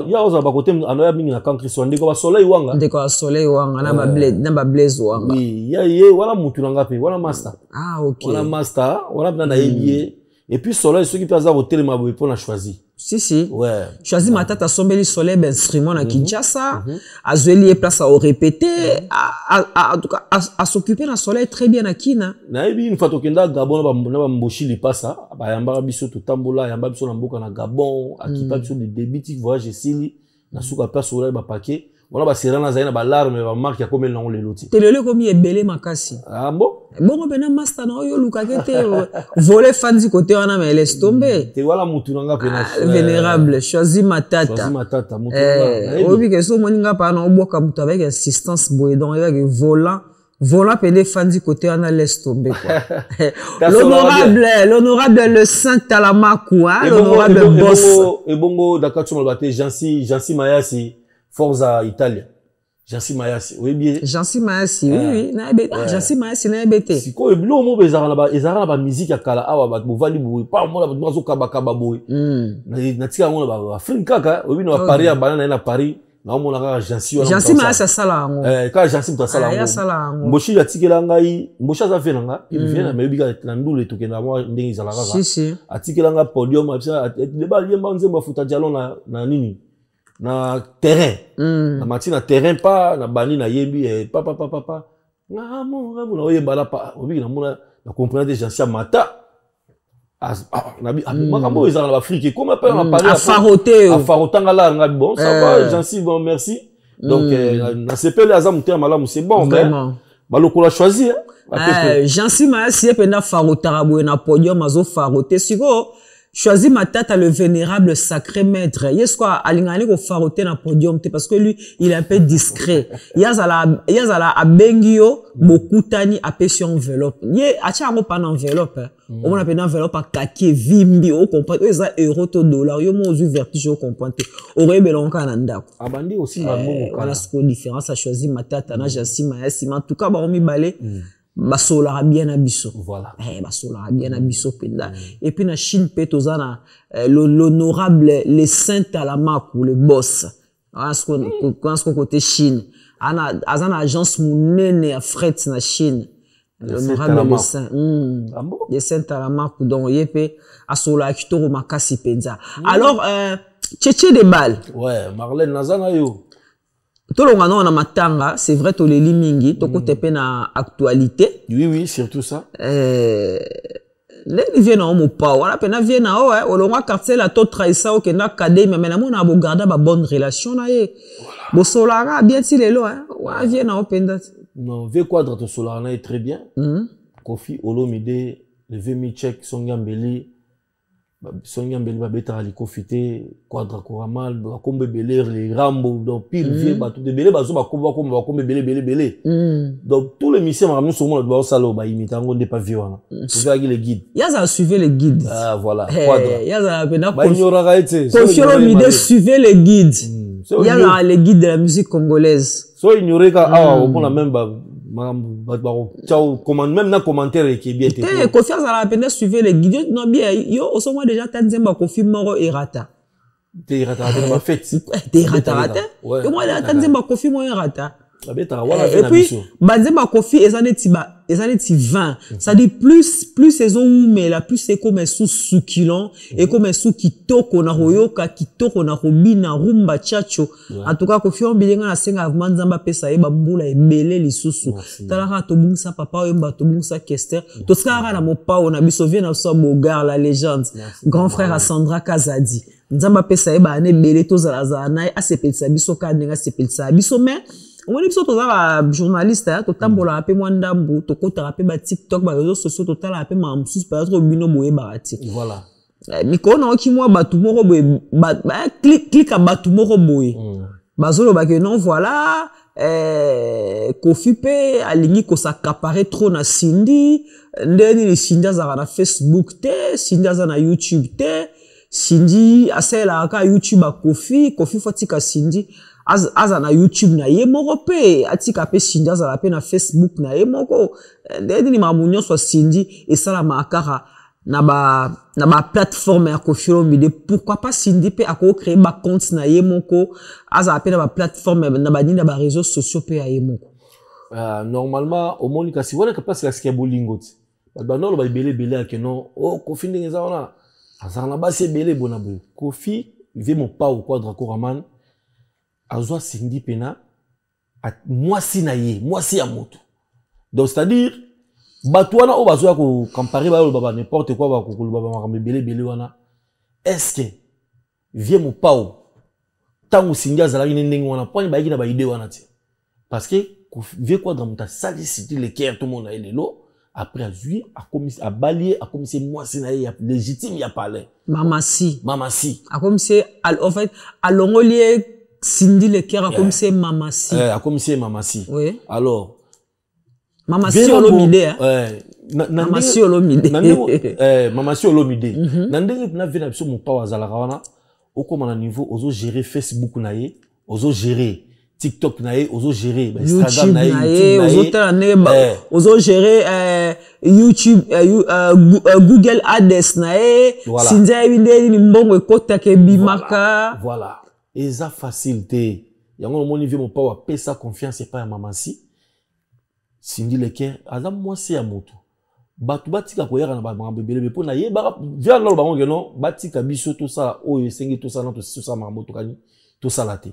ya oza ba côté anoya mingi na country so ndeko ba soleil wanga. Ndeko ba soleil wanga na ba blaze wanga. Oui, ye wala mutu nanga pe, wala master. Ah OK. Wala master, wala na yebié. Et puis soleil ceux qui peuvent avoir tellement beau pour la choisi. Si. Ouais. Choisi Matata sombeli soleil ben instrument na Kinshasa, azeli place à répéter, en tout cas à s'occuper na soleil très bien na Kina. Na yebi une fois tokenda Gabon na ba mboshi li passa, ba yamba biso to tambola, yamba biso na mboka na Gabon, akipa biso de débit voyage sili, na suka pa soleil ba paquet, On a basé dans la balarme, on marque à combien on les lotis. T'es le comme il est belé makasi. Ah bon? Bon, on peut n'a master non yo luka kete voler fanzi côté on a mais laisse tomber. T'es voilà mutunanga pena. Vénérable, choisis ma tata. Choisis ma tata, mutunanga. Obi que so moninga pa na oboka mutu avec assistance boy donc avec volant pene fanzi côté on a laisse tomber quoi. L'honorable le Saint Talamakou, hein, l'honorable boss. Et bongo d'accord tu m'as battu Jansi Mayasi Forza Italia. Jansi Mayasi, oui bien. Jansi Mayasi, oui, na ebete. Jansi Mayasi na ebete. Siko eblo mo bezara na ba musique ya kala awa ba bovali boy. Pa mo la ba zo kaba boy. Na tika mo la ba Afrika kaka, obi no Paris ya banana na Paris. Na mo na Jansi wana. Jansi Mayasi sala ngo. Ka Jansi mtasala ngo. Ya sala ngo. Mboshi ya tikela ngai, mbosha za fenanga, il vient na mebi ka na ndule to kena mo ndenge zala kaka. Si. Atikela nga podium apsa de ba liemba nzemba futa dialon na nini. Na terrain na mati na terrain pa na bani na yembi papa ngamo na oyemba la pa obi na mona na comprendre des gens mata na bi makambo ezala na Afrique comment pas na parler à farotanga la nga bon ça va gentil bon merci donc na sepele azam terme malamu c'est bon vraiment baloko la choisir gentil ma si pena farotara bo na podium azo faroter siko choisis ma tata le vénérable sacré maître. Yes quoi, alingane ko faroter na podium parce que lui il est un peu discret. Yazala abengio beaucoup tani apesi enveloppe. Ye acha ngo pa na enveloppe. On a pe na enveloppe kaki vimbi o comprendre eza euro to dollar yo mo zu vertige o comprendre. Ore belonka na ndako. Abandi aussi mamongo kana. Voilà ce que différence a choisi ma tata na Jassima en tout cas ba mi balé. Basola bien abisso. Voilà. Basola bien abisso penda. Et puis na Chine petozana l'honorable les Saint Talamakou le boss. Quand ce côté Chine. Azana agence munene à fret na Chine. L'honorable les Saint. Les Saint Talamakou donc yepe asola kitoro makasi penza. Alors Tchétché des balles. Ouais, Marlène Nazana yo. Tolonga na matanga, c'est vrai to leli mingi, to kote pe na actualité. Oui, surtout ça. Les viennent en mo pa, wala pe na viennent en ouais, olonga quartier la to traisa o kenda kade mais na mona bo garder ba bonne relation na ye. Bo solara bien ti lelo hein, wa viennent en penda. Non, V quadre to solara est très bien. Kofi Olomide, le Vemi check Songambeli. Songambeli ba beta ali kofite quadra koramal ba kombe beler les rambo donc pile vie ba tout de belé ba zo ba kombe belé donc tous les missions ramène sur moi doit salo ba imita ngo de pas violent vous voyez les guides yaza suivez les guides voilà quadra yaza pena ba ignorera été Kofiro Mide suivez les guides yaza les guides de la musique congolaise so ignorer ka on a même ciao commande même dans commentaire qui est bien té confiance à la peine suivre les guides non bien yo au moins déjà tanzemba kofi moro erata té erata ba fait té erata et moi là tanzemba kofi moro erata et puis banzemba kofi ezaneti 20 ça dit plus saison mais la plus c'est comme sous succulent et comme sous kitoko na royoka kitoko na robina rumba chacho en tout cas kofi on bilinga na senga manzamba pesa e bambula ebele lisusu talaka to bungsa papa yemba to bungsa kester to skara na mopa on a biso vient na so bogar la légende grand frère à Sandra Kazadi nzamba pesa e ba ne bele to zalaza na asepelisa biso ka ndenga sepelisa biso mais on est plutôt dans journaliste hein to tambola pe mwandambu to kota pe ba TikTok ba réseaux sociaux to tala pe ma msus peut-être bino boye barati voilà miko na ki mwa batu moko boye click à batu moko boye bazolo ba que non voilà Kofi pe alingi ko s'accaparer trop na Cindy ndeni ni Cindy za na Facebook te Cindy za na YouTube te Cindy asela ka YouTube a Kofi fatika Cindy aza na YouTube na ye moko pe atika pe Cindy aza la pe na Facebook na ye moko ndeni ni mamunyo so Cindy et ça la makara na ba plateforme ya Kofiro Mide pourquoi pas Cindy pe ako créer ba compte na ye moko aza pe na ba plateforme na ba nina ba réseaux sociaux pe ya ye moko normalement au monde kasi wana kapasi la skia bolingo ti ba no ba belé ke non Kofi ndenge za wana aza na ba se belé bona bo Kofi ve mon pa au quadra koraman azwa Cindy pena mwasi na ye mwasi ya moto donc c'est-à-dire batouana o bazoya ko comparer ba baba n'importe quoi ba ko baba makambe belé wana est-ce que vie mon pao tant Cindy azala une ndenge wana point ba yiki na ba idée wana ti parce que vie quoi dans ta salle Cindy Leclerc tout le monde a lelo après a lui a commis a balier a commis moi c'est légitime ya parler Mamasi a commis en fait à l'ongolier Cindy Leclerc a commis Mamasi a commis Mamasi oui alors Mamasi Olomide Mamasi Olomide Mamasi Olomide nandenge na vena biso mon pa wazala wana okoma na niveau ozo gérer Facebook na ye ozo gérer TikTok na ye ozo gérer Instagram na ye ozo gérer YouTube Google Ads na ye sinza binde ni mbongo ekota ke bimaka voilà eza facilité yango no moni vie mon pa wa pesa confiance et pas ya Mamasi Cindy Leclerc aza mwasi ya moto batu batika koyaka na bango bebele po na ye ba via lo bango ke non batika biso tout ça oyo sengi tout ça na tout ça mambo to kani tout ça la te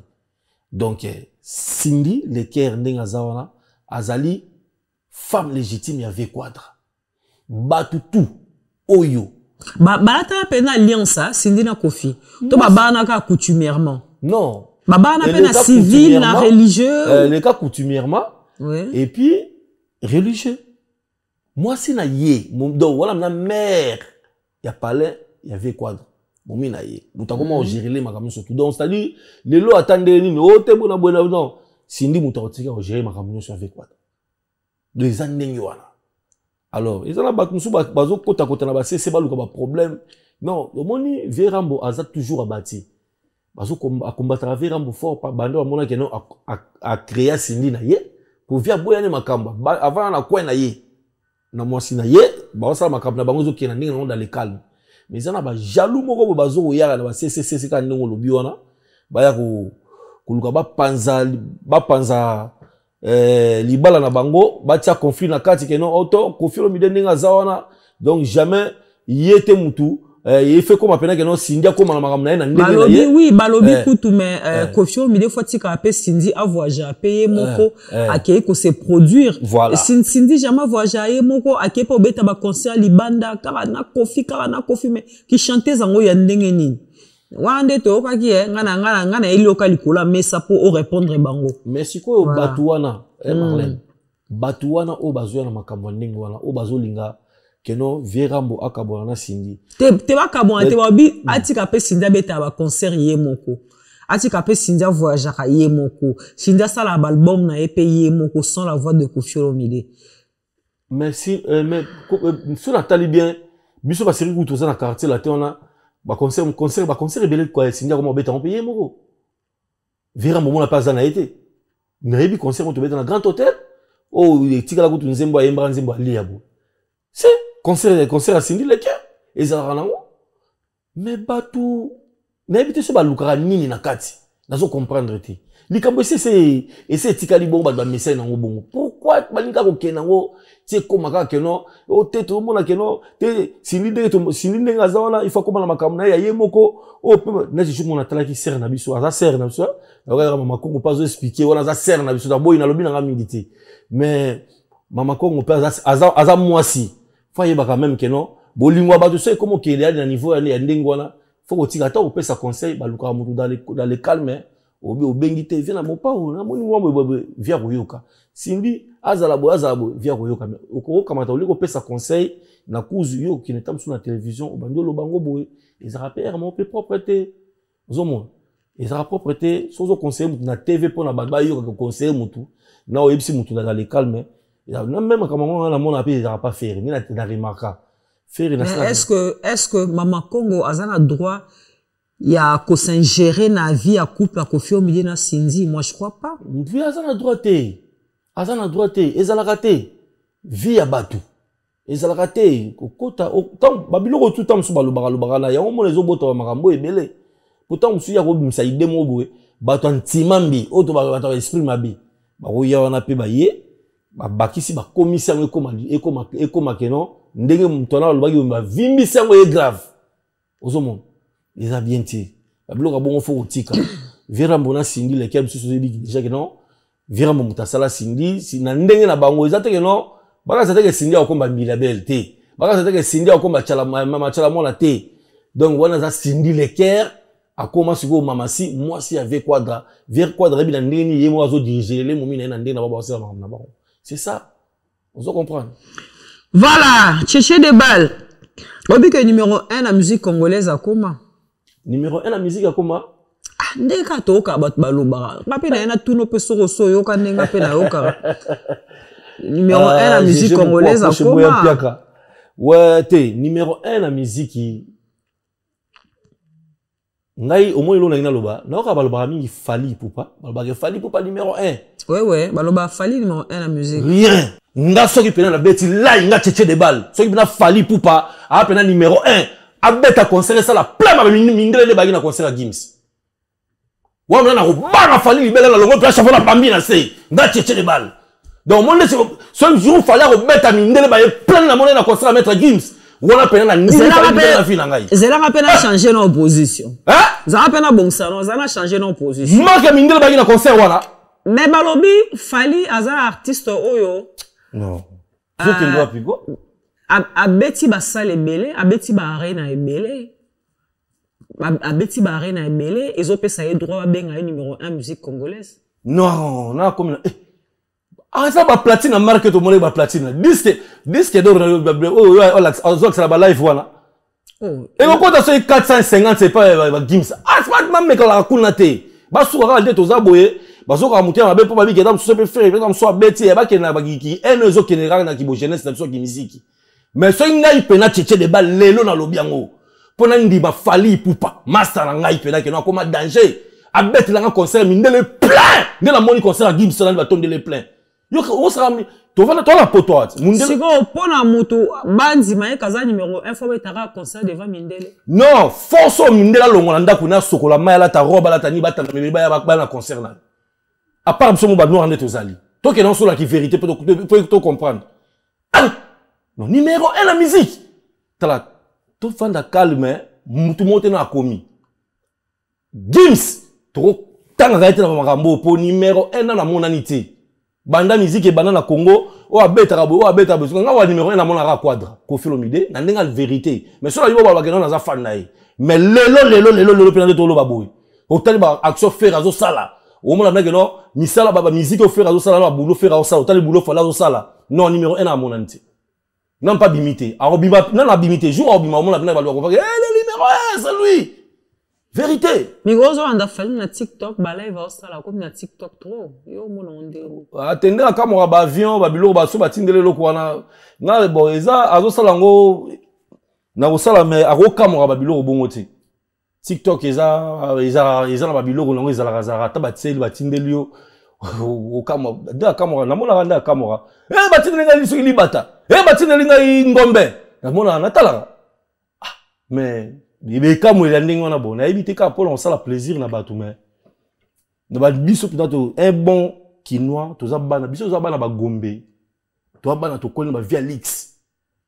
donc Cindy Leclerc ndenga zawana azali femme légitime ya V-Quadre batu tout oyo balata pena alliance Cindy na Kofi to babana ka coutumièrement non babana pena civil na religieux les cas coutumièrement oui. Et puis religieux moi si na ye donc voilà na mère ya palais ya V-Quadre momi na ye muta comment gérer les makambo surtout donc c'est à dire les lots attendent ni o te bona bona non Cindy muta otika gérer makambo sur V-Quadre les années wana alors ils ont la battu bazo kota kota na ba c'est pas le problème non le moni Verambo aza toujours abati bazo combattre Verambo fort pas bando mona que non a créer Cindy na ye pour via boyane makamba avant na quoi na ye na mwasi na ye ba sala makambo na bango zo kena ndenge na dans le calme mais zana ba jaloux moko bazo oyaka na ba CCC ka ndenge lobi wana ba ya ko luka ba panza libala na bango ba tia conflit na kati ke non auto conflit mi ndenge za wana donc jamais yete mutu il fait comme appelle que non Cindy comme na makambo na ndenge na ye oui balobi kutu mais Kofi Olomide fois tika apé Cindy a voyager a payer moko akei ko se produire voilà. Cindy jamais voyager moko akei po beta ba concert libanda kala na Kofi mais qui chantait zango ya ndenge nini wande to okaki ngana eloka likola mais ça pour répondre bango mais siko voilà. Batuwana Marlène batuwana o bazo na makambo ndenge wana o bazo linga keno Verambo akabona na Cindy te bakabona te babi atika pe Cindy beta ba concert ye moko atika pe Cindy voyager ka ye moko Cindy sala album na EP ye moko sans la voix de Kofi Olomide merci mais sur la tali bien biso ba série kuto na quartier la te ona ba concert belé quoi Cindy comment beta on payer moko Verambo mona pas na été na yebi concert on to beta na grand hôtel oh tika la kuto nzembo yembra nzembo ali yabo c'est concert à Cindy Leclerc et ça rend mais batou n'habite sur balukara nini na kati nazo comprendre te likambo c'est tikali bon ba message na ngobongo pourquoi balinga ko kenango tie komaka keno o te to mona keno te Cindy ndenga zawana il faut komana makambo na ye moko o na je mona tala ki sert na biso aza sert na biso na mama Kongo pas expliquer wala za sert na biso da boy na lobi na milité mais mama Kongo pas aza mwasi faut baka même que non bolingwa ba to c'est comme qu'il y a na niveau ya ndengwana faut que tika ta o pesa conseil ba luka mutu dans le calme au bengite vient na mopa na moni mwa via koyoka Cindy azala bo via koyoka oko kamata oliko pesa conseil na kuzu yo qui netam sur la télévision o bandolo bango boye les rappeurs mon peu propreté zomo les propreté sozo conseil na TV pour na ba yo ko conseil mutu na o yebisi mutu dans le calme même comme on a mon appel il pas faire ni la remarque faire est-ce que Mama Kongo azana droit ya ko s'ingérer na vie à couple à Kofi Olomide na Cindy moi je crois pas puis azana droit ezala raté vie à batu ezala raté kokota tant babilo tout temps so balobaka na ya on les oboto makambo ebele pourtant musu ya ko bimisa idemo boye batu antimambi auto batu esprit mabi ba roya wana pe ba ye bakisi ba commission ekoma keno ndenge mutona lobaki ba vimbisi yango e grave ozomon les a bien ti babloka bongo fo otika Verambo na Cindy Leclerc biso so biki déjà que non Verambo mutasala Cindy si na ndenge na bango ezate que non baka zate que Cindy akomba bilabel te baka zate que Cindy akomba chala mama chala mona te donc wana za Cindy Leclerc a commencé au mamasi moi si avec quadra vers quadra bi na ndeni yemo azo diriger les momi na ndeni na baba ça na ba. C'est ça. On doit comprendre. Voilà, Tchéché de Bal. Obi que numéro 1 la musique congolaise à comment? Numéro 1 la musique à comment? Ndeka toka bat baloba. Ngapi na yana tuno pe soro so yoka ndenga pe na yoka. Numéro 1 la musique congolaise à comment? Ouais, numéro 1 la musique ngai au moins il a loba na ka baloba mingi Fally Ipupa baloba Fally Ipupa numéro 1. Ouais baloba Fally numéro 1 la musique. Rien. Nga soki pena na beti là nga Tchéché de Bal. Soki pena Fally Ipupa a pena numéro 1. A beta concert ça la plein ma mindele de bagi na concert à Gims. Wa mena na ko ba Fally libela la longo place na bambi na sei. Nga Tchéché de Bal. Donc mon ce jour fallait remettre à mindele ba plein na monnaie na concert à mettre Gims. Wala pena na ni na fi na ngai. Zela ma pena changer nos positions. Hein? Zela pena bon ça non, zela changer nos positions. Marque mindele bagi na concert wana. Mais balobi Fally aza artiste oyo. Non. Faut qu'il doit pigo. A beti ba sale ebele, a beti ba arena ebele. A beti ba arena ebele, ezo pesa ye droit ba benga numéro 1 musique congolaise. Non, na comme ah ça ba platine marque to monnaie ba platine. Disque d'or oh ça ba live voilà. Oh. Et on compte sur 450 c'est pas ba Gims. Ah c'est pas même que la cool na te. Ba soura de to za boye. Bazoka mutia mabe po babi kedam so pe faire kedam so beti e ba kena ba ki enezo kenera na ki bo jeunesse na so ki musique. Mais so ngai pena Tchéché de Bal lelo na lobiango. Pona ndi ba Fally Ipupa master na ngai pena ke na koma danger. A beti la nga concert mindele plein. De la moni concert à Gims na ba tondele plein. Yo on sera to vana to la poto mindele. Siko pona mutu banzi maye kaza numéro 1 fois betara concert devant mindele. Non, force mindela longo na ndako na sokola maya la ta roba la ta ni bata na meba ya ba na concert na. À part ce moment noir en est aux alliés. Toi qui es dans la vérité pour comprendre. Non, numéro 1 la musique. T'as la tout fan de calme, tout le monde est commis. Gims, trop tant d'arrêter dans mon rambo pour numéro 1 dans la monanité. Banda musique et banda na Congo, ou à beta rabo, ou à beta besoin. On a numéro 1 dans mon ara quadre. Kofi Olomide, n'a pas la vérité. Mais sur la vidéo, on va gagner dans un fan naï. Mais le pénal de tolo baboui. Au taliban action faire azo sala. Au moment où non, misala baba musique au faire azo sala, boulot faire azo sala, au boulot faire azo sala. Non, numéro 1 à mon anti. Non pas bimité. Alors bima, non la bimité. Jour au bima, au moment où on va comprendre. Eh le numéro 1, c'est lui. Vérité. Mais gros, on a fait na TikTok, balai va au sala comme na TikTok trop. Yo mon ondero. Attendez la caméra ba avion, ba bilo ba so ba tindele loko na. Na bon eza azo sala ngo na au sala mais a ro caméra ba bilo bongote. TikTok eza na babiloko nango eza la razara ta batseli batindeli yo o kama da kamera na mona randa kamera batindeli ngali soki libata batindeli ngai ngombe na mona na tala mais bibe kamo ela ndenge wana bon na ebité ka pour on ça la plaisir na bato mais na ba biso peut-être un bon quinoa toza bana biso toza bana ba gombe to bana to koni ba via lix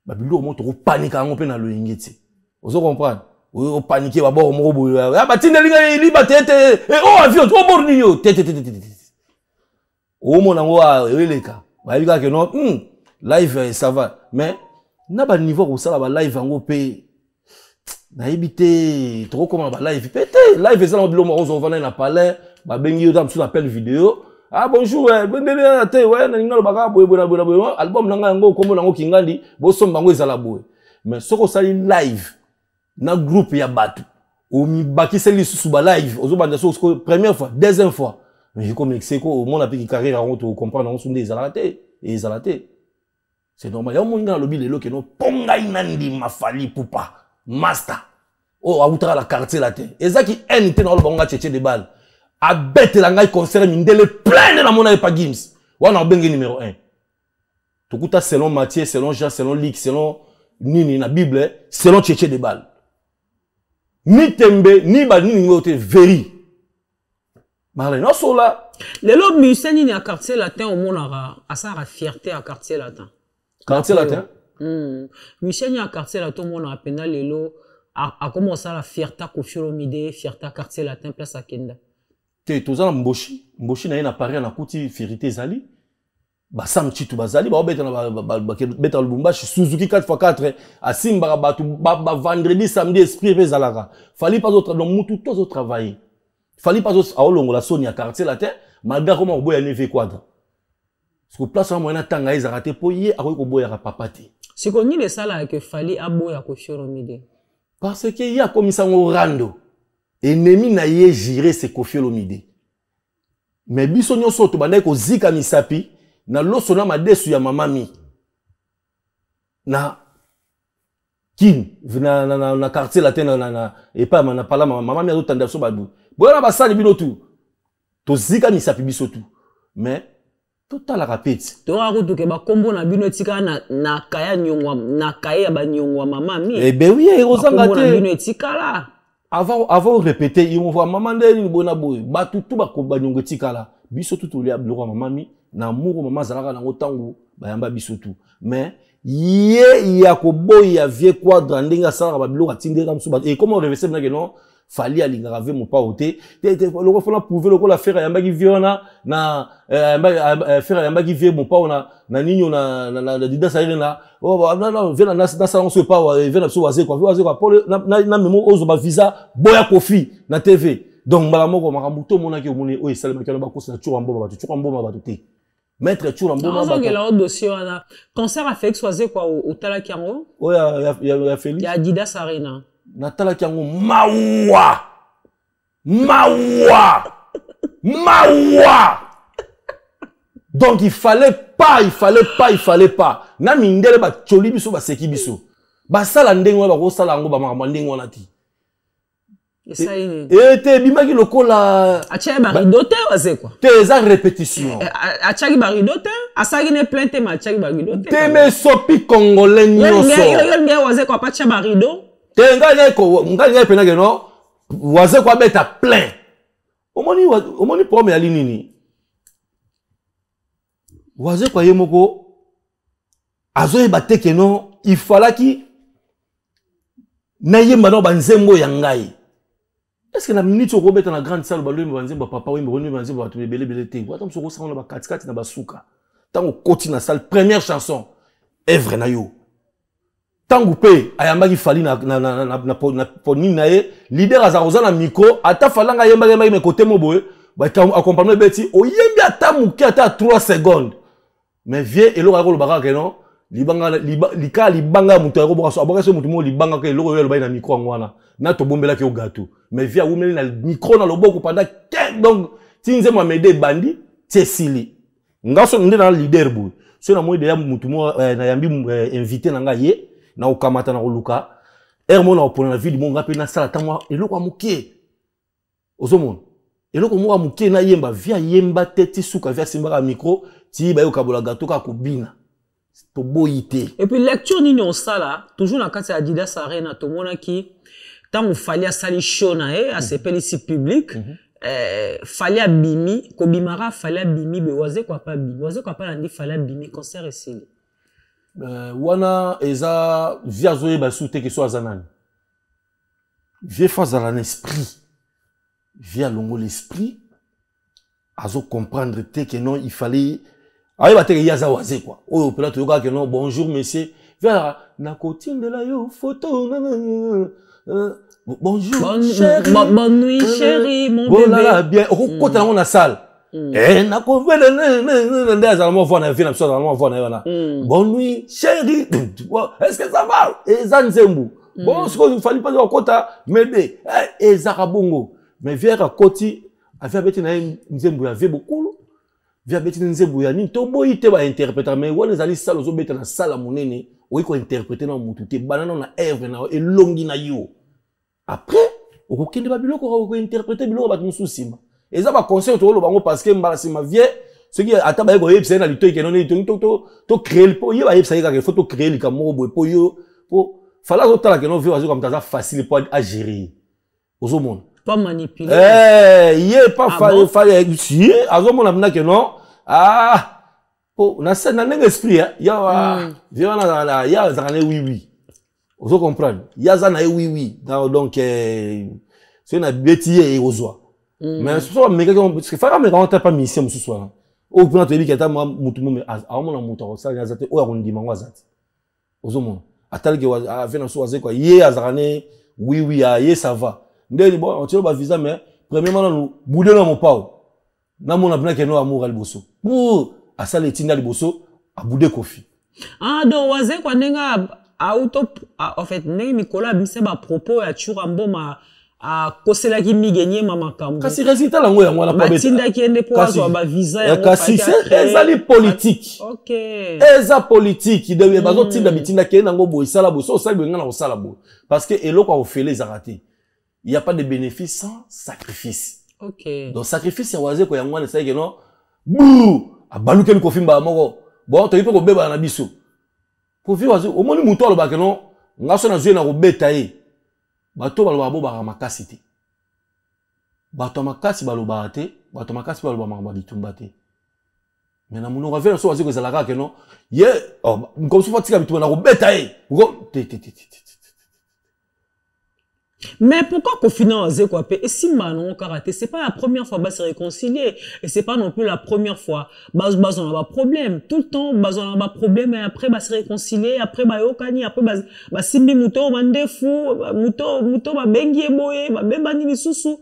babiloko mo to panique ngo pe na loyengeti ozo comprendre o paniquer ba bo mo bo batindeli ngai libatete o avion to borni yo tete o mo nango eleka ba yika que non live ça va mais na ba niveau ko sala ba live ngo pe na ebité trop comment ba live pété live ça na bilo mo on va na palais ba bengi yo tam sur appel vidéo ah bonjour bendele na te ouais na ngalo baka boye album nanga ngo kombo nango kingandi bo somba ngo ezala boye mais soko sali live na groupe ya batu o mi bakiseli susu ba live ozo banda so première fois deuxième fois mais comme Mexico au monde a pris carrière on to comprendre on sonde ezalate c'est normal ya mo ngana lobi lelo ke no ponga inandi mafali pupa master oh a outra la quartier la te ezaki NT na lo bonga Tchéché de Bal a bête la ngai concert mindele plein na mona pa Gims wana bengi numéro 1 tokuta selon Matthieu selon Jean selon Lick selon nini na Bible selon Tchéché de Bal ni tembe ni ba ni ngote veri marle no sola lelo musicien ni à quartier latin au monde a ça la fierté à quartier latin musicien ni à quartier latin au monde a pena lelo a commencé la fierté Kofi Olomide fierté à quartier latin place à Kenda te tozana mboshi na ina Paris na kuti vérité zali ba Sam Chitu bazali ba beta na beta Lubumbashi Suzuki 4x4 asimba ba vendredi samedi esprit bezalaka fallait pas autre donc mutu tous au travailler fallait pas autre a longo la Sonia quartier la terre malgré comment boya 9 quadra parce que place moyen tanga ils raté poyer a ko boya ka papati c'est qu'on ni les salles que fallait aboya ko Choromide parce que il y a comme ça au rando ennemi na ye girer c'est Koffi Olomide mais biso nyonso to banda ko zika misapi na loso na madesu ya mamami na kin na quartier latin na et pas na pala mamami a tanda so badu boya ba sali bino tout to zika misapi biso tout mais total la rapide to ra ko ke ba kombo na bino etika na kaya nyongwa na kaya ba nyongwa mamami eh ben oui rozanga te na bino etika la avant répéter ils vont voir maman ndeni bona boy ba tout ba ko ba nyongo etika la biso tout le bloko mamami na muro mama zalaka na ngotango bayamba biso tout mais ye ya ko boy ya vie quadra ndinga sala ba biloko atindeka msuba et comment reverser na que non fallait aller graver mon pas ôté le refona prouver le ko la faire yamba ki viona na faire yamba ki vie mon pas na ninyo na dida saire na oh na vena na salon se pas vena so waze quoi pour na memo ozo ba visa boya Koffi na TV donc mbala moko makambuto mona ki omoni o esalema ki na ba kosa tchura mboma ba te maître tchura mboma ba to la dossier na concert a fait choisir quoi au Tala Kiango oh ya Félix ya Adidas Arena Natala Kiango mawa donc il fallait pas na mindele ba choli biso ba seki biso ba sala ndengo ba ko sala ngo ba makambo ndengo na ti te bimaki lokola acha barido te waze quoi te za répétition acha barido te asaki ne plainte ma acha barido te me sopi congolais nyoso ngai waze quoi acha barido te ngai pena que non waze quoi beta plein omoni problème ya nini waze quoi yemoko azoye bate que non il fallait ki na yemba no banzembo ya ngai. Est-ce que la minute au Robert dans la grande salle, le banzembo papa oui me banzembo va te belé té. Attends so ça on ba 4 na basuka. Tant on continue la salle première chanson Evre na yo. Tant pe ayamba ki fali na poni na ye leader azaroza na micro ata falanga yemba me côté mo boye ba accompagner beti o yembi ata muki ata 3 secondes. Mais vieux et l'ora ko baka que non libanga mutu ya koboka so aboka so mutu mo libanga ke loko yo na micro ngwana na to bombela ke o gâteau mais via umeli na micro na loboko pendant 15 donc tinze mo mede bandi tsili ngaso nde na leader bu so na mo de ya mutu mo na yambi invité na ngaye na okamata na koluka ermo na opona na vidi mo ngape na sala tamwa eloko amukie ozomona eloko mo amukie na yemba via yemba teti suka via simba micro ti ba yo kabola gâteau ka kubina. Et puis lecture nini on ça là toujours dans kati Adidas Arena to mona ki tant on fallait sali show na a s'appelle ici public fallait bimi ko bimara fallait bimi be waze quoi pas ndi fallait bimi concert ici wana eza via zoe ba soute que soit zanani via face à l'esprit via longo l'esprit azo comprendre que non il fallait aïe bah t'es yaza waze quoi oh peut être que non bonjour monsieur vers na cotine de la yo photo bonjour bonne nuit chérie mon bébé voilà bien quand on a salle eh na ko vele ndaza mo voir na vie na so na mo voir na yona bonne nuit chérie est-ce que ça va et zanzembu bon ce qu'il fallait pas au kota mede et zakabongo mais vers koti avait beti na nzembu ya vie beaucoup via beti nzembu ya nini to boyi te ba interpréter mais wona zali sala zo beta na sala monene oyi ko interpréter na mutu te banana na Evre na elongi na yo après okokende ba biloko ko interpréter biloko ba mususima eza ba concert to lo bango parce que mbala sima vie ce qui ata ba ko yebisa na litoyi kenone to créer po yo ba yebisa ka faut to créer li ka moko po yo po fala zo tala kenon vie wazo comme ça facile pour à gérer ozomona pas manipuler yé pas fallait si azomona mna que non oh na esprit ya viana ya zane oui ozo comprendre ya zana oui donc c'est na bêtier et ozwa mais ce soit méga parce que fara méga on t'a pas mission ce soir O puna to ebiki ata mutu mume amona mutu osala azate o yakondima ngo azate. Ozomona. Atalike wa vena so azeko ye azarane oui ye ça va. Ndeni bon on tire ba visa mais premièrement nous boudé na mopao. Na mona pina ke no amour aliboso. Pour asala etinda liboso a boudé Kofi. Ah donc wazeko nenga auto en fait nenga Nicolas bimse ba propos ya chura mboma a kosela ki migenye mama kambo. Kasi résultat la ngoya ngwana pa beta. Tinda ki ende po azo ba visa ya kasi c'est ezali politique. OK. Eza politique de bazo tinda bitinda ke nango boy sala bo so sala benga na sala bo parce que eloko a ofele zarate. Il y a pas de bénéfice sans sacrifice. OK. Donc sacrifice ya wazeko ya ngwana sai ke no bou a baluke ni Kofi mba moko. Bon to yipe ko beba na biso. Kofi wazeko o moni muto alo ba ke no ngaso na zwe na ko beta ye. Bato baloba bo ba makasi te. Bato makasi baloba te, bato makasi baloba makamba bitumba te. Mais na muno ravela so waziko zalaka ke no. Ye, oh, comme so fatika bitumba na ko beta ye. Te. Mais pourquoi Kofi na wazeko ape et si manon karaté c'est pas la première fois ba se réconcilier et c'est pas non plus la première fois. Baz on a pas problème tout le temps, baz on a pas problème et après ba se réconcilier, après ba yokani, après ba simbi muto mandefu, muto ba bengi boye, ba bebani lisusu.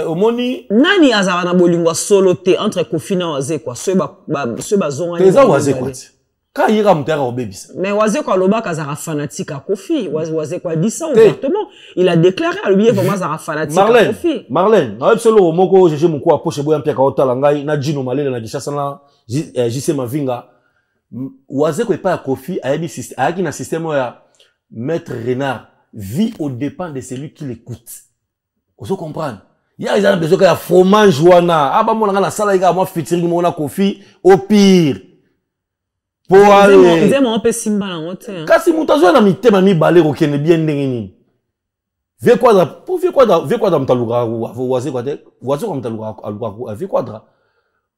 Omoni nani azara na bolingwa solo te entre Kofi na wazeko so ba zonga ni. Teza wazeko ati. Ka yira mutera obebisa. Mais wazeko aloba kazara fanatique à Kofi, wazeko a dit ça ouvertement. Il a déclaré à lui vraiment zara fanatique à Kofi. Marlène, na ebselo moko jeje muko apoche boya mpia ka otala ngai na Jino Malele na Gishasa na JC Mavinga. Wazeko epa ya Kofi ayaki na système ya Maître Renard vit aux dépens de celui qui l'écoute. Vous comprenez? Il y a des besoin de fromage wana. Ah bah mon na sala ika moi featuring mon na Kofi au pire. Pour aller. Nzema on peut simba na ngote. Kasi mutazo na mitema mi balé okene bien ndenge nini. Ve quadra pour ve quadra mtaluga waze quoi comme mtaluga aluga ve quadra.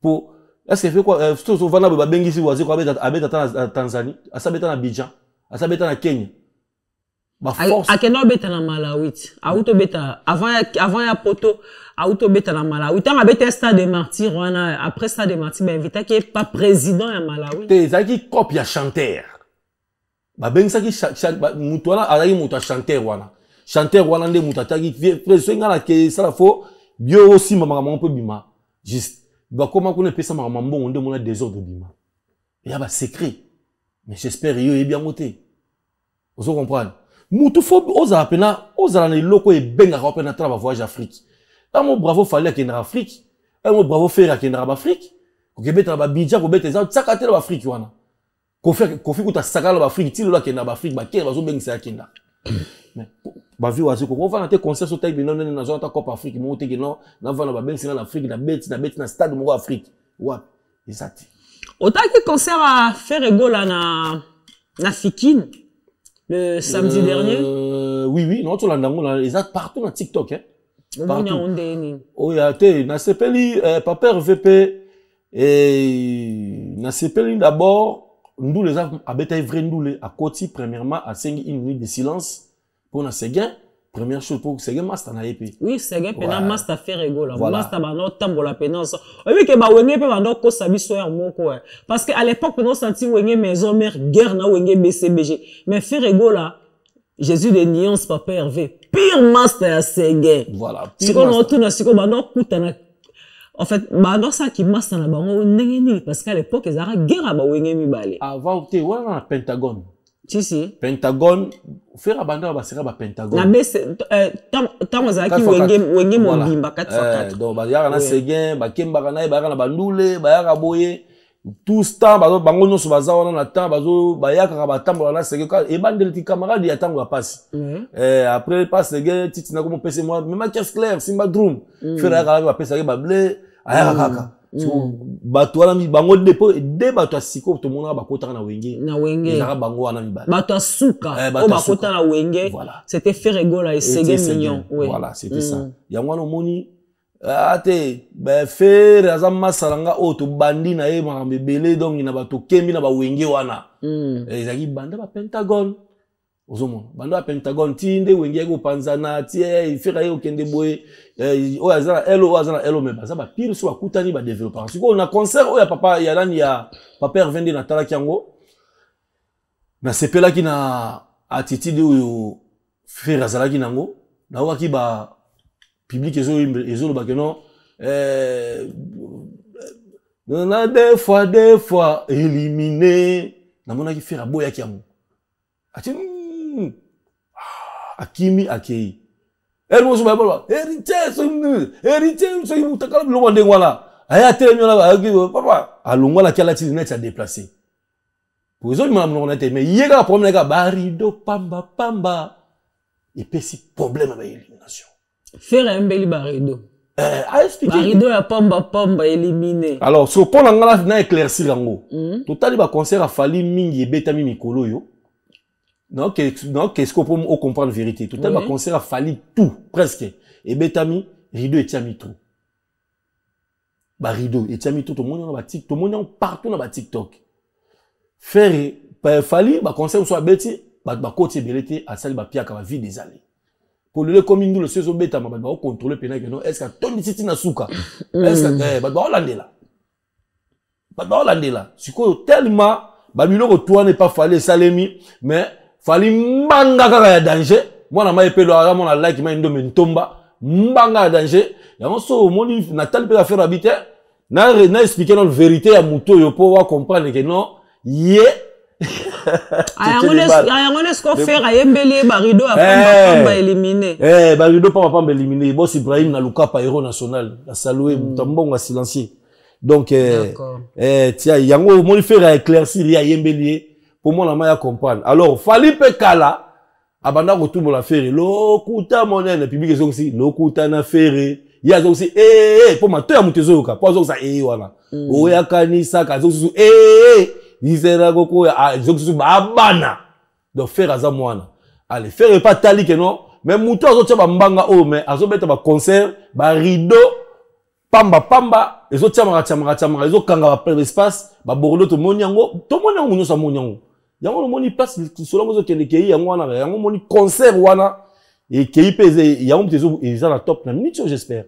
Pour est-ce que fait quoi so vana ba bengisi waze quoi abeta na Tanzanie, asabeta na Abidjan, asabeta na Kenya. Akeno beta na Malawi. Auto beta avant ya poto auto beta na Malawi. Tant abeta Stade des Martyrs wana après Stade des Martyrs ben invité qui pas président ya Malawi. Te zaki copie ya chanteur. Ba bengisa ki mutu wana azaki mutu chanteur wana. Chanteur wana nde mutu ataki preso ngala ke sala fo bio aussi mama mama peu bima. Juste ba comment qu'on pesa mama mbongo nde mona désordre bima. Il y a ba secret. Mais j'espère yo est bien monté. Vous comprenez? Mutu fo oza apena oza na loko e benga ka opena tra ba voyage Afrique. Amo bravo fallait que na Afrique. Amo bravo faire que na Afrique. Ko kebeta ba bidja ko beta za tsaka te na Afrique wana. Kofi kuta saka na Afrique ti lo ke na Afrique ba ke ba zo bengisa ya kenda. Mais ba vi wazi ko va na te concert so taille non na zo ta Coupe Afrique mo te ke no na va na ba bengisa na Afrique na beti na stade mo Afrique. Wa exact. Otaki concert à Ferregola na Fikine. Le samedi dernier? Oui, non, tu l'as ils ont partout dans TikTok, hein. Partout. Oh, il y a été, na sepeli, papa RVP, et na sepeli d'abord, nous les avons abété vrai nous à côté, premièrement, à 5 minutes de silence, pour na Séguin, première chose pour Séguin, master na épée. Oui, Séguin, pena master fait rigoler. Master, bah, non, tambo la pénance. Oui, que bah, wenge, pe, bah, non, ko sabi soya, mon quoi. Parce qu'à l'époque, nous senti wenge maison mère, guerre, na wenge BCBG. Mais fait rigoler, Jésus de nuances, papa Hervé. Pire master à Séguin. Voilà. Si on retourne, si on, bah, non, coutana. En fait, bah, non, ça qui master na, bah, on parce qu'à l'époque, ils avaient guerre, bah, wenge mi balé. Avant, tu es, voilà, Pentagone. Si. Pentagone, faire abandon ba sera ba Pentagone. Na bese tant ozaki wenge mobimba 4x4. Donc ba yaka na Séguin, ba kemba kana ba na bandule, ba yaka boye. Tout ce temps ba bango no so baza wana na temps bazo ba yaka ba tambola na Séguin e bandele ti camarade ya tango passe. Après passe Séguin titi na comme pese moi même caisse clair simba drum. Faire yaka ba pese ba blé ayaka kaka. Bato wana mi bango depo de bato asiko to mona ba kota na wenge ezaka bango wana mi ba bato asuka o ba kota na wenge c'était Ferregola et Séguin mignon voilà c'était ça yango no moni ate ba faire azama salanga o to bandi na e ma bebele donc na bato kembi na ba wenge wana ezaki banda ba Pentagone ozomona bando ya Pentagone tinde wenge ko panzana tie fera yo kende boye o azana elo me baza ba pire so akutani ba développeur siko na concert o ya papa ya nani ya papa Hervende na tala kyango na sepela ki na attitude oyo fera zala ki nango na waki ba public ezo ba keno na des fois éliminé na mona ki fera boya kyango ati akimi akei elmo so ba héritier so mutakala lo wande ngwala aya telemi la papa alongwa la kala ti net a déplacer pour les autres on a été mais yega problème ka barido pamba et puis si problème avec élimination faire un bel barido a expliquer barido ya pamba éliminé alors so pour na éclaircir yango total ba concert a fallu mingi ebetami mikolo yo non qu'est-ce qu'on peut comprendre la vérité total ba concert a fallu tout presque ebetami rideau et tiami tout ba rideau et tiami tout monde na ba TikTok tout monde partout na ba TikTok faire fali ba concert soit beti ba côté belete a sali ba piaka ba vie des années pour le comme le sezo beta ba contrôler pena que non est-ce que Tony Titi na suka est-ce que ba holandela siko tellement ba biloko toi n'est pas fallait salemi mais fali mbanga kaka ya danger moi na mai pelo ara mon like mai ndo mentomba mbanga ya danger ya so moni Nathalie peut faire habiter na expliquer la vérité à muto yo pour comprendre que non ye ayangone sko faire ayembele barido pamba éliminé barido pamba éliminé boss Ibrahim na Lukapa héros national la saluer tambonga silencieux donc tiens yango moni faire éclaircir ya yembele pour moi la maya comprendre alors Falipe Kala abanda ko tout la faire lokuta monene public aussi lokuta na faire ya aussi pour ma to ya mutezo ka pour ça wana oya kanisa ka zo Isera goko ya zokusu babana donc faire aza mwana allez faire pas tali que non mais muto azo tia ba mbanga o mais azo beta ba concert ba rideau pamba ezo tia mara ezo kanga ba espace ba bordo to monyango nyosa monyango yango lo moni place solo ngozo kende kei yango wana yango moni concert wana et kei pese yango mtezo eza na top na minute j'espère.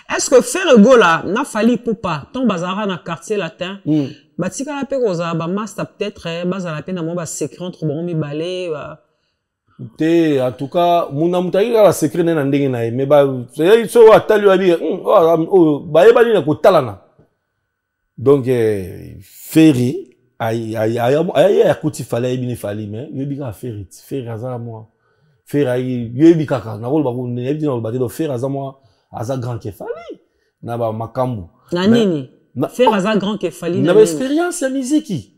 Est-ce que faire gola na fali popa ton bazara na quartier latin batika la pe koza ba master peut-être bazala pe na mo ba secret entre bon mi balé te en tout cas muna mutaki la secret na ndenge na mais ba so atali wa bi ba yeba ni na ko talana donc ferry ay akuti fala yebi ni fali mais yebi ka ferry azala moi ferry yebi kaka na role ba ko yebi na ba te ferry azala moi aza grand kefali na ba makambu na nini faire aza grand kefali na ba expérience ya musique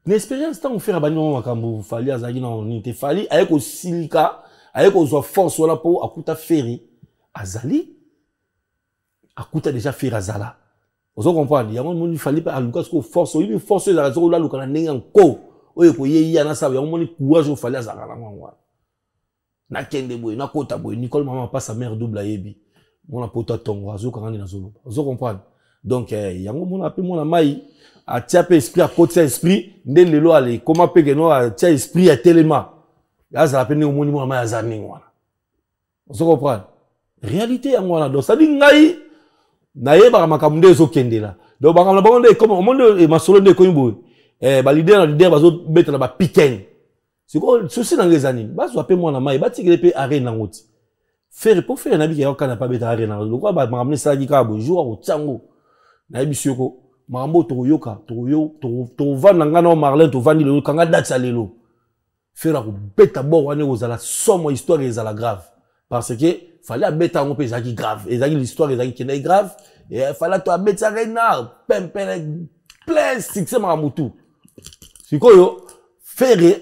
na expérience tant faire ba no makambu fali azaki na nite fali ayeko silika ayeko zo force wala po akuta ferry azali akuta déjà faire azala ozo comprendre yango moni fali pa aluka ko force oyi force za zo la luka na ndenge nko oyo ko yeyi na sa yango moni courage fali azala na ngwa na kende boy na kota boy Nicole maman pas sa mère double ayebi mona pota tongo azo kangani na zolo azo comprendre donc yango mona appel mona mai a tiape esprit a côté esprit nde lelo ale comment pe que no a tia esprit a tellement aza appel ne moni mona mai azani wana azo comprendre réalité yango wana donc ça dit ngai na yeba makambo nde zo kendela donc bangala bango comme au monde e masolo nde ko yimbo ba leader bazo beta na ba piken c'est quoi souci dans les années bas soit moi na mai batikele pe arena ngoti faire pour faire na bi ya kana pa beta arena donc ba mamne sa ki ka bonjour au tsango na biso ko mambo to yoka to vanda ngana Marlin to vandi le kanga date lelo faire ko beta bo wane ozala somme histoire ezala grave parce que fallait beta ngo pe zaki grave ezaki l'histoire ezaki kene grave et fallait to beta arena pempele plein succès mamutu siko yo faire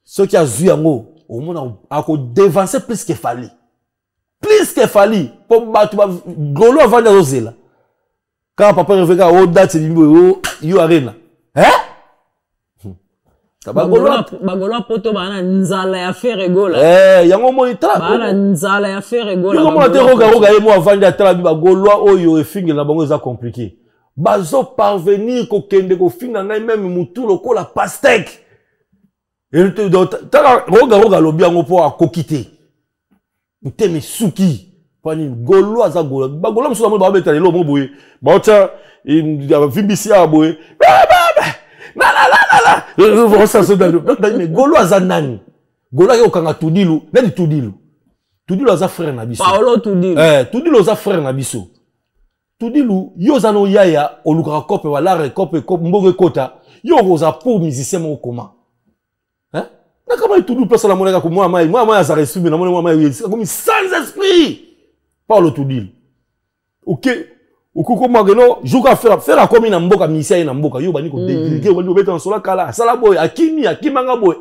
ce qui a vu yango au monde a dévancer plus que fallait pour battre golo avant de oser là quand papa revient au date yo arena bagolo poto bana nzala ya faire gola yango monitra bana nzala ya faire gola yango monate roga ye mo avant de atala bi bagolo oyo efinga na bango za compliqué bazo parvenir ko kende ko finga ngai même mutu lokola pastèque roga lobi yango po akokite. Muteme suki. Pani golo aza golo. Ba golo musu ba beta lelo mo boye. Ba ota vimbisi ya boye. Na. Ça se donne. Mais golo aza nani? Golo ke okanga tudilu, nani tudilu. Tudilu aza frère na biso. Paolo Tudilu. Tudilu aza frère na biso. Tudilu yo zano yaya oluka kope wala kope mbongo kota. Yo roza pour musicien mo koma. Hein? Na kama Tudilu place la monaka ko moi za respect na moi comme sans esprit. Paolo Tudilu. OK. Okuko mageno joka faire comme na mboka musicien na mboka yo bani ko dégriguer wali beta en sola kala sala boy akimanga boy.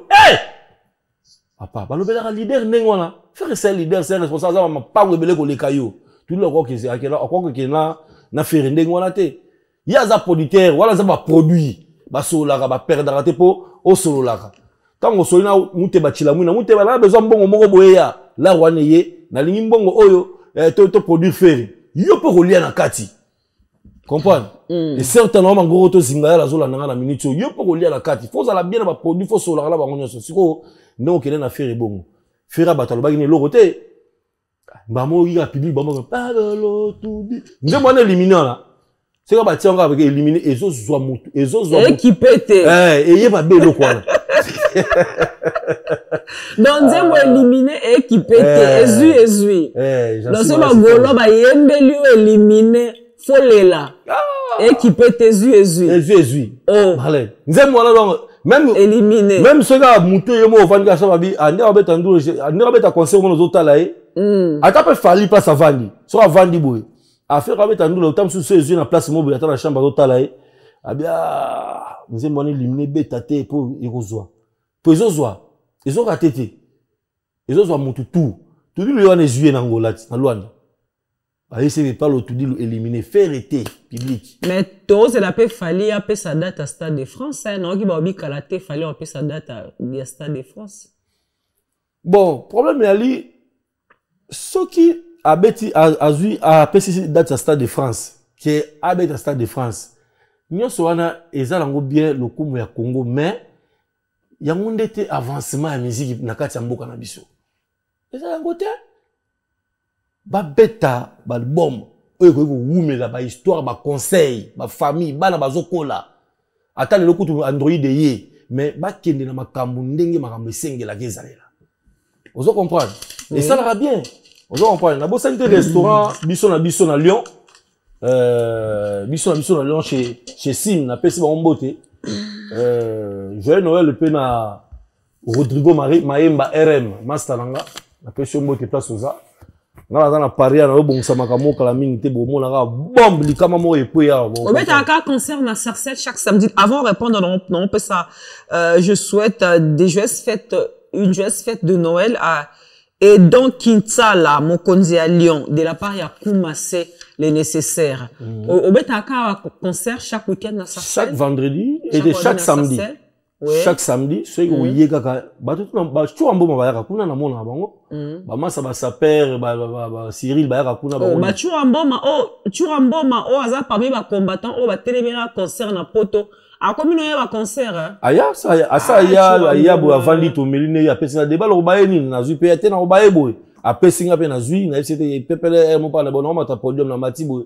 Papa, balobela leader nengwana. Faire c'est leader, c'est responsable ma pas rebelle ko lekayo. Tout le roi qui c'est akela akoko ki na faire ndengwana te. Ya za producteur, wala za ba produit. Ba solaka ba perdre te po o sololaka. Tant o solina mute ba chila muna mute ba na besoin mbongo moko boya. La rwane ye na lingi mbongo oyo to produit faire. Yo pe relia na kati. Comprendre? Et certainement ngoro to zinga la zola na minute yo pe relia na kati. Faut za la bien ba produit faut solaka la ba ngonyo siko. Non qu'il a fait bon. Fera batalo bagine lo côté. Bamo il a public bamo pas de l'eau tout dit. Nous on éliminer là. C'est comme bâtir encore avec éliminer et zo zo mutu. Et zo zo. Équipé. Et y a pas belle quoi. Donc nous éliminer équipé. Ezui. Donc c'est ma golo ba yembeli éliminer folela. Équipé ezui. Oh. Allez. Nous on donc même éliminé. Même ceux qui ont monté yo mo vandi ka sababi ande abeta nduro ande abeta conseil mo zota la e. Ata fali place à vandi. So a vandi boy. A faire abeta nduro tam sous ses yeux na place mo boy ata na chambre zota la e. Abia nous avons éliminé beta te pour irozwa. Pour irozwa. Ils ont raté. Ils ont monté tout. Tout lui on est juillet na Angola na Luanda. Aïe, c'est pas l'autre dit éliminer, faire été public. Mais toi, c'est la paix, fallait appeler sa date à Stade de France, hein, non, qui va oublier kalaté, fallait appeler sa date à Stade de France. Bon, problème est ali, ceux qui a appelé sa date à Stade de France, qui est à Stade de France, nous sommes bien le coup à Congo, mais il y a un avancement à la musique na kati ya mboka na biso. Et ça, un côté, ba beta ba album oyo ko wumela ba histoire ba conseil ba famille bana bazokola ata le kutu Android ye mais ba kende na makambo ndenge makambo esengela kezalela ozo comprendre et ça ira bien ozo comprendre na bosa nte restaurant biso na Lyon biso na Lyon chez Sim na pesi ba mbote joyeux Noël pe na Rodrigo Maemba RM master nanga na pesi mbote place oza. Na paria na obongisa makambo kala mingi te bo mona ka bombe likama mo epo ya bon. Au beta ka concert na Sarcelles chaque samedi avant de répondre on peut ça je souhaite une joyeuse fête de Noël à et donc Kinsala Mokonzi à Lyon de la part ya Koumassé les nécessaires. Au beta ka concert chaque week-end na Sarcelles. Chaque vendredi et de chaque samedi. Ouais. Chaque samedi, ceux qui ont yé kaka, bah tout le monde, tu as un bon bayaka kuna na mona bango, bah massa bah sa père, bah Cyril bayaka kuna bango. Bah tu as un bon hasard parmi les combattants, bah téléméra concert na poto, à combien il y a un concert hein? Aya ça, aya bo avandi to meline ya pesina débat le baye ni na zui pete na baye boy, a pesinga pe na zui na FCT pepele mo pa na bon on ta podium na mati boy,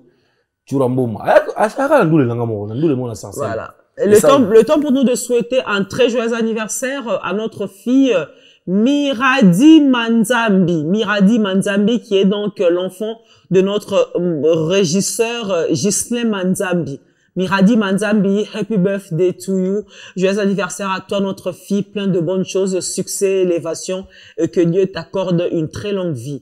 tu ramboma. Aya ça ndule nanga mo, ndule mo na sens. Voilà. Le temps pour nous de souhaiter un très joyeux anniversaire à notre fille Miradi Manzambi qui est donc l'enfant de notre régisseur Ghislain Manzambi. Miradi Manzambi, happy birthday to you. Joyeux anniversaire à toi, notre fille, plein de bonnes choses, succès, élévation, et que Dieu t'accorde une très longue vie.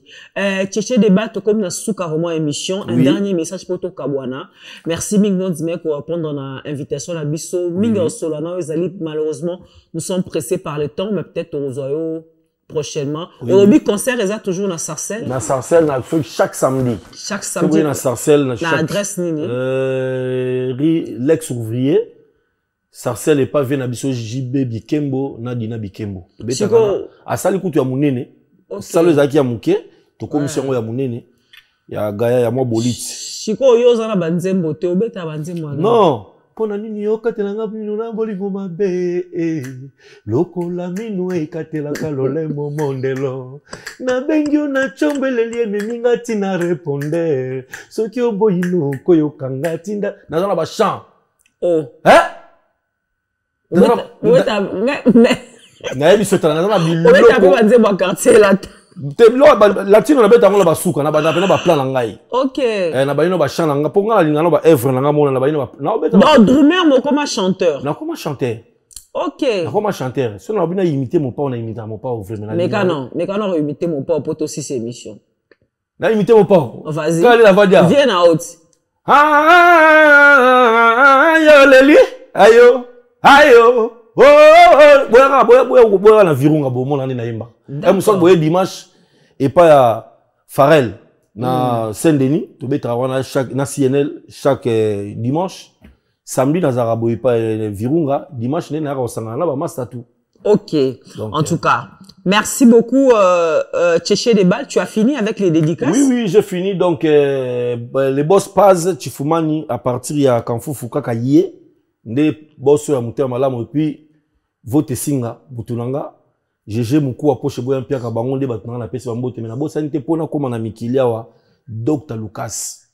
Tchéché débat, comme na souka roman émission, un dernier message pour toi, Kabwana. Merci, Mingnon Dime, pour répondre à l'invitation à Bisso. Mingnon Solana, malheureusement, nous sommes pressés par le temps, mais peut-être aux oyo prochainement. Aujourd'hui, concert, ils ont toujours na Sarcelles. Na Sarcelles, chaque samedi. Chaque samedi. Na Sarcelles, na adresse nini? L'ex-ouvrier. Sarcelles est pas venu na biso JB Bikembo, na Dina Bikembo. Asali kutu ya munene. Salo ezaki ya muke. To commission ya munene. Ya gaya ya mwa boliti. Chiko yo zana banzembo te obeta banzembo. Non. pona nini okatelanga mino na bolingo mabe lokola mino ekatelaka lolemo mondelo nabengi yo na tchombeleli ememinga tina répondeur soki oboyino koyokanga tinda naza na bachamp nayebi sotala naza na biloko latino na beta ngo na basuka na bana ba plan na ngai na baino ba chant na nga po nga linga no ba œuvre na nga mona na baino na beta donc Drumer mo comme chanteur na comme chanteur na comme chanteur so na bina imiter mon pas on a imiter mon pas vraiment mais quand imiter mon pas pour aussi ces émissions na imiter mon pas vas-y la voix dia viens en haut yo leli ayo boya na virunga bomona na yemba muso boye dimanche et pas ya Pharrell na Saint-Denis to beta wana chaque na CNL chaque dimanche samedi na zara boye pas virunga dimanche na na osanga na ba master tout. OK. Donc, en tout cas, merci beaucoup Tchéché Debal, tu as fini avec les dédicaces? Oui, j'ai fini donc les boss Paz Chifumani à partir ya Kanfufu Kakaye nde boss ya Mutema Malamu et puis vote singa butunanga GG muku wa poche boya mpia ka bango nde batanga na pesi bambote mais na bossa nte pona koma na mikilia wa Dr Lucas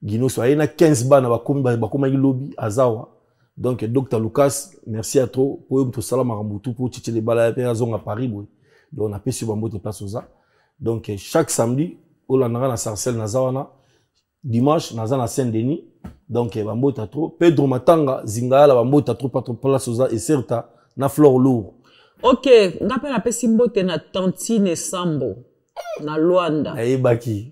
Gino so ayena 15 bana bakoma lobby azawa donc Dr Lucas merci à trop pour tout salama rambutu pour tchitche les bala ya zonga Paris boy donc na pesi bambote place oza donc chaque samedi olandanga na Sarcelles na zawana dimanche na za na Saint-Denis donc bambota trop Pedro Matanga zingala bambota trop pas trop place oza et certa na fleur lourd. OK, ngapela la pesimbote na Tantine Sambo na Luanda. Baki.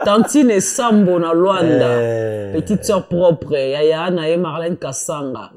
Tantine Sambo na Luanda. Petite sœur propre, Yaya na Marlène Kassanga.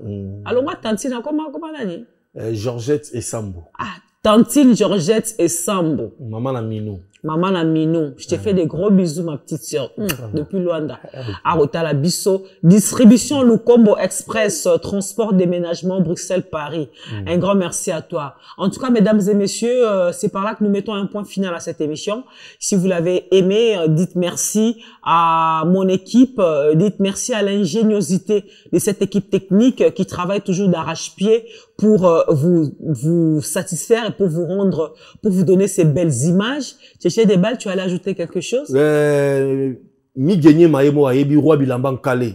Alors moi Tantine comment nani? Georgette et Sambo. Ah, Tantine, Georgette et Sambo. Maman na Minou. Maman la Minou, je te fais des gros bisous ma petite sœur depuis Luanda. Arotala Bisso, distribution Lukombo Express, transport déménagement Bruxelles-Paris. Un grand merci à toi. En tout cas, mesdames et messieurs, c'est par là que nous mettons un point final à cette émission. Si vous l'avez aimé, dites merci à mon équipe, dites merci à l'ingéniosité de cette équipe technique qui travaille toujours d'arrache-pied pour vous satisfaire et pour vous donner ces belles images. Tchéché Debal, tu allais ajouter quelque chose? Mi gagné maemo ayebi roi bilamba nkale.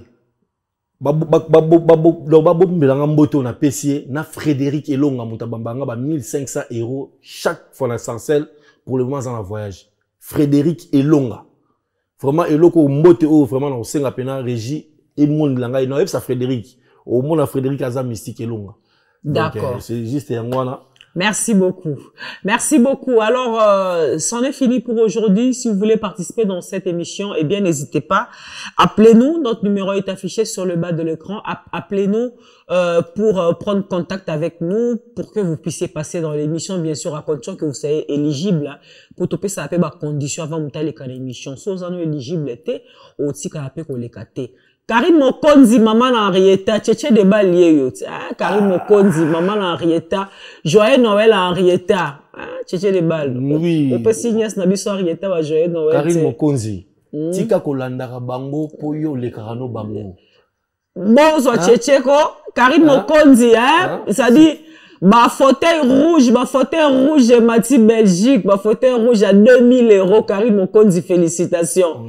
Babo mbelanga mboto na pesier na Frédéric Elonga mutabambanga ba 1500 € chaque fois na Sarcelles pour le moment dans le voyage. Frédéric Elonga. Vraiment eloko mbote o vraiment na osenga pena régie et monde langa no ça Frédéric. Au monde na Frédéric Aza mystique Elonga. D'accord. C'est juste un Merci beaucoup. Merci beaucoup. Alors, c'en est fini pour aujourd'hui. Si vous voulez participer dans cette émission, eh bien, n'hésitez pas. Appelez-nous. Notre numéro est affiché sur le bas de l'écran. Appelez-nous pour prendre contact avec nous, pour que vous puissiez passer dans l'émission, bien sûr, à condition que vous soyez éligible. Pour toper ça, appelle ma condition avant de monter l'émission. Si vous êtes éligible, aussi, quand appelle qu'on les capte. Karim Mokonzi, maman Henrietta, Tchéché Debal lié. Karim Mokonzi, maman Henrietta, Joyeux Noël Henrietta, Tchéché Debal. Oui. On peut signer ce nabiso Henrietta wa Joyeux Noël. Karim Mokonzi. Tika kolandara bango poyo le karano bango. Bonzo Tchéché ko, Karim Mokonzi, ça dit ma fauteuil rouge Mati Belgique, ma fauteuil rouge à 2000 €, Karim Mokonzi, félicitations.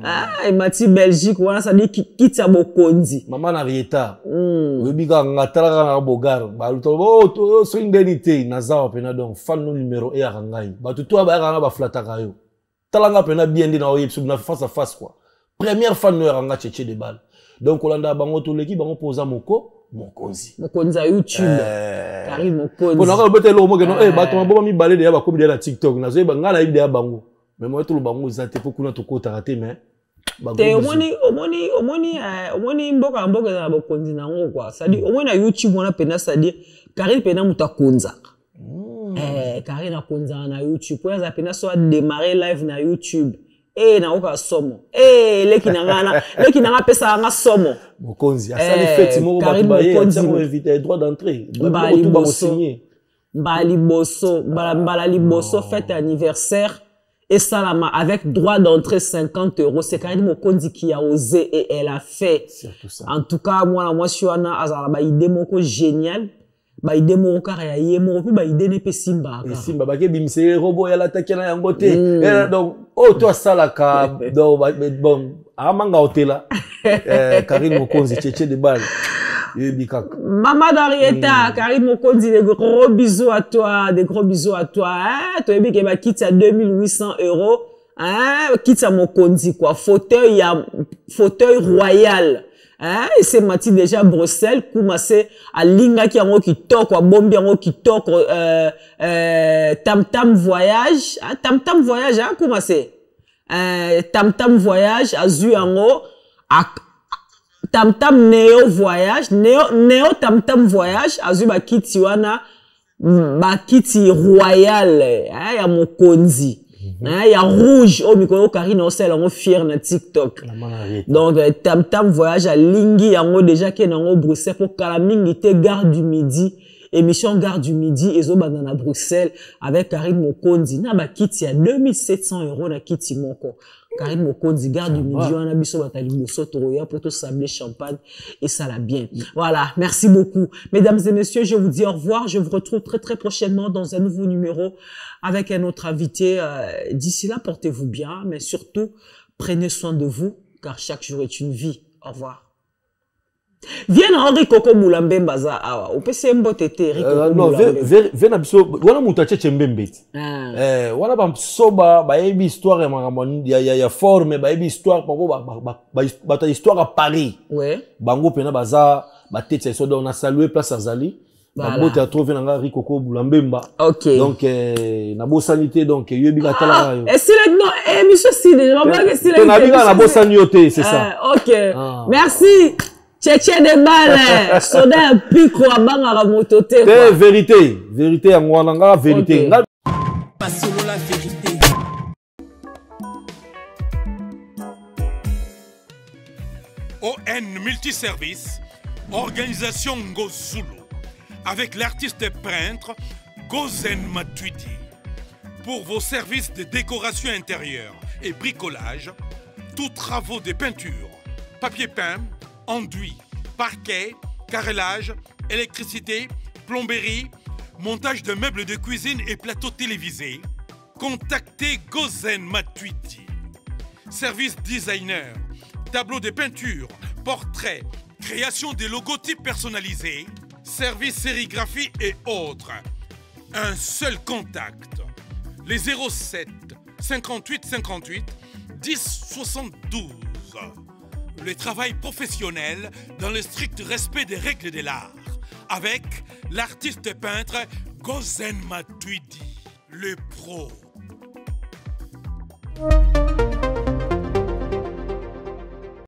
Ah, Mati Belgique, voilà, ça dit Kitsa Mokonzi. Maman Henrietta. Webiga ngatala na bogar, ba luto so indemnité nazawa pena donc fan numéro e arangai. Ba tutu ba ranga ba flataka yo. Talanga pena bien dit na oyepsu na face à face quoi. Première fan no ranga Tchéché Debal. Donc olanda bango to l'équipe bango posa moko Mokonzi. Mokonzi à YouTube. Karim Mokonzi. Bon, on a peut-être le mot que non, bato mabo mi balé de ba comme de la TikTok. Na zo ba ngana ibi de bango. Mais moi tout le bango za te pour kuna to ko taraté mais te omoni mboka na Mokonzi na ngo quoi. Ça dit au moins na YouTube on a pena ça dit Karim pena mutakonza. Karim na konza na YouTube. Pour ça pena soit démarrer live na YouTube. Na oka somo. Leki nanga pesa nga somo. Mokonzi, asali fête mo ba tubaye, on invite droit d'entrée. Ba signer. Mbala liboso, fête anniversaire Et Salama, avec droit d'entrée 50 €, c'est Karine Mokondi qui a osé et elle a fait. Surtout ça. En tout cas, moi, je suis un idée moko génial. Ba idée moko kare ya mo puis ba idée ne pe simba. Et simba ba ke bimse robot ya la takena ya ngote. Donc toi ça la ka donc bon amanga hotela Karine Mokonzi tchétché de balle. Maman d'Arieta, Karine Mokonzi, des gros bisous à toi, des gros bisous à toi. Hein? Tu as vu qu'elle va quitter à 2800 €. Hein? Quitte à Mokonzi, quoi. Fauteuil royal. Hein? Et c'est Mati déjà Bruxelles, c'est à Linga qui a qui toque, quoi. Bombi qui toque, Tam voyage. Hein? Tam voyage, hein? Comment c'est? Tam voyage, à Zuango, Tam Neo voyage, Neo Tam voyage, azu ba kiti wana, ba kiti royal, ya Mokonzi. Ya rouge, au micro, Karine Osel, on fier na TikTok. Donc, Tam voyage à Lingi, yango déjà qui est dans Bruxelles, pour Kalamingi te Gare du Midi, émission Gare du Midi, et zo banana Bruxelles, avec Karine Mokonzi. Na ba kiti à 2700 € na kiti moko. Karine Mokonzi, Gare du Midi, on a biso batali bosso toroya pour tout sabler champagne, et ça l'a bien. Voilà, merci beaucoup. Mesdames et messieurs, je vous dis au revoir. Je vous retrouve très très prochainement dans un nouveau numéro avec un autre invité. D'ici là, portez-vous bien, mais surtout, prenez soin de vous, car chaque jour est une vie. Au revoir. Viens Henri Coco Moulambe Mbaza awa. Ou peut s'embotete Rico. Non, viens abiso. Wana mutache chembembe. Wana ba soba ba yebi histoire ya makambo ya forme ba yebi histoire pako ba ta histoire à Paris. Ouais. Bango pena baza ba tete so on a salué place Azali. Ba bote a trouvé nanga Rico Coco Moulambe. OK. Donc na bo sanité donc yebi katala yo. Et c'est là non émission si déjà pas que c'est là. Na biga na bo sanité, c'est ça. OK. Merci. Tchétché de balle, soda un pico à bang à mototé. Vérité, en Wananga, vérité. Pas solo la vérité. ON Multiservice, organisation Ngozulu, avec l'artiste peintre Gozen Matuidi. Pour vos services de décoration intérieure et bricolage, tous travaux de peinture, papier peint, enduit, parquet, carrelage, électricité, plomberie, montage de meubles de cuisine et plateaux télévisés. Contactez Gozen Matuidi. Service designer, tableau de peinture, portrait, création de logotypes personnalisés, service sérigraphie et autres. Un seul contact. Les 07 58 58 10 72. Le travail professionnel dans le strict respect des règles de l'art, avec l'artiste peintre Gozen Matuidi, le pro.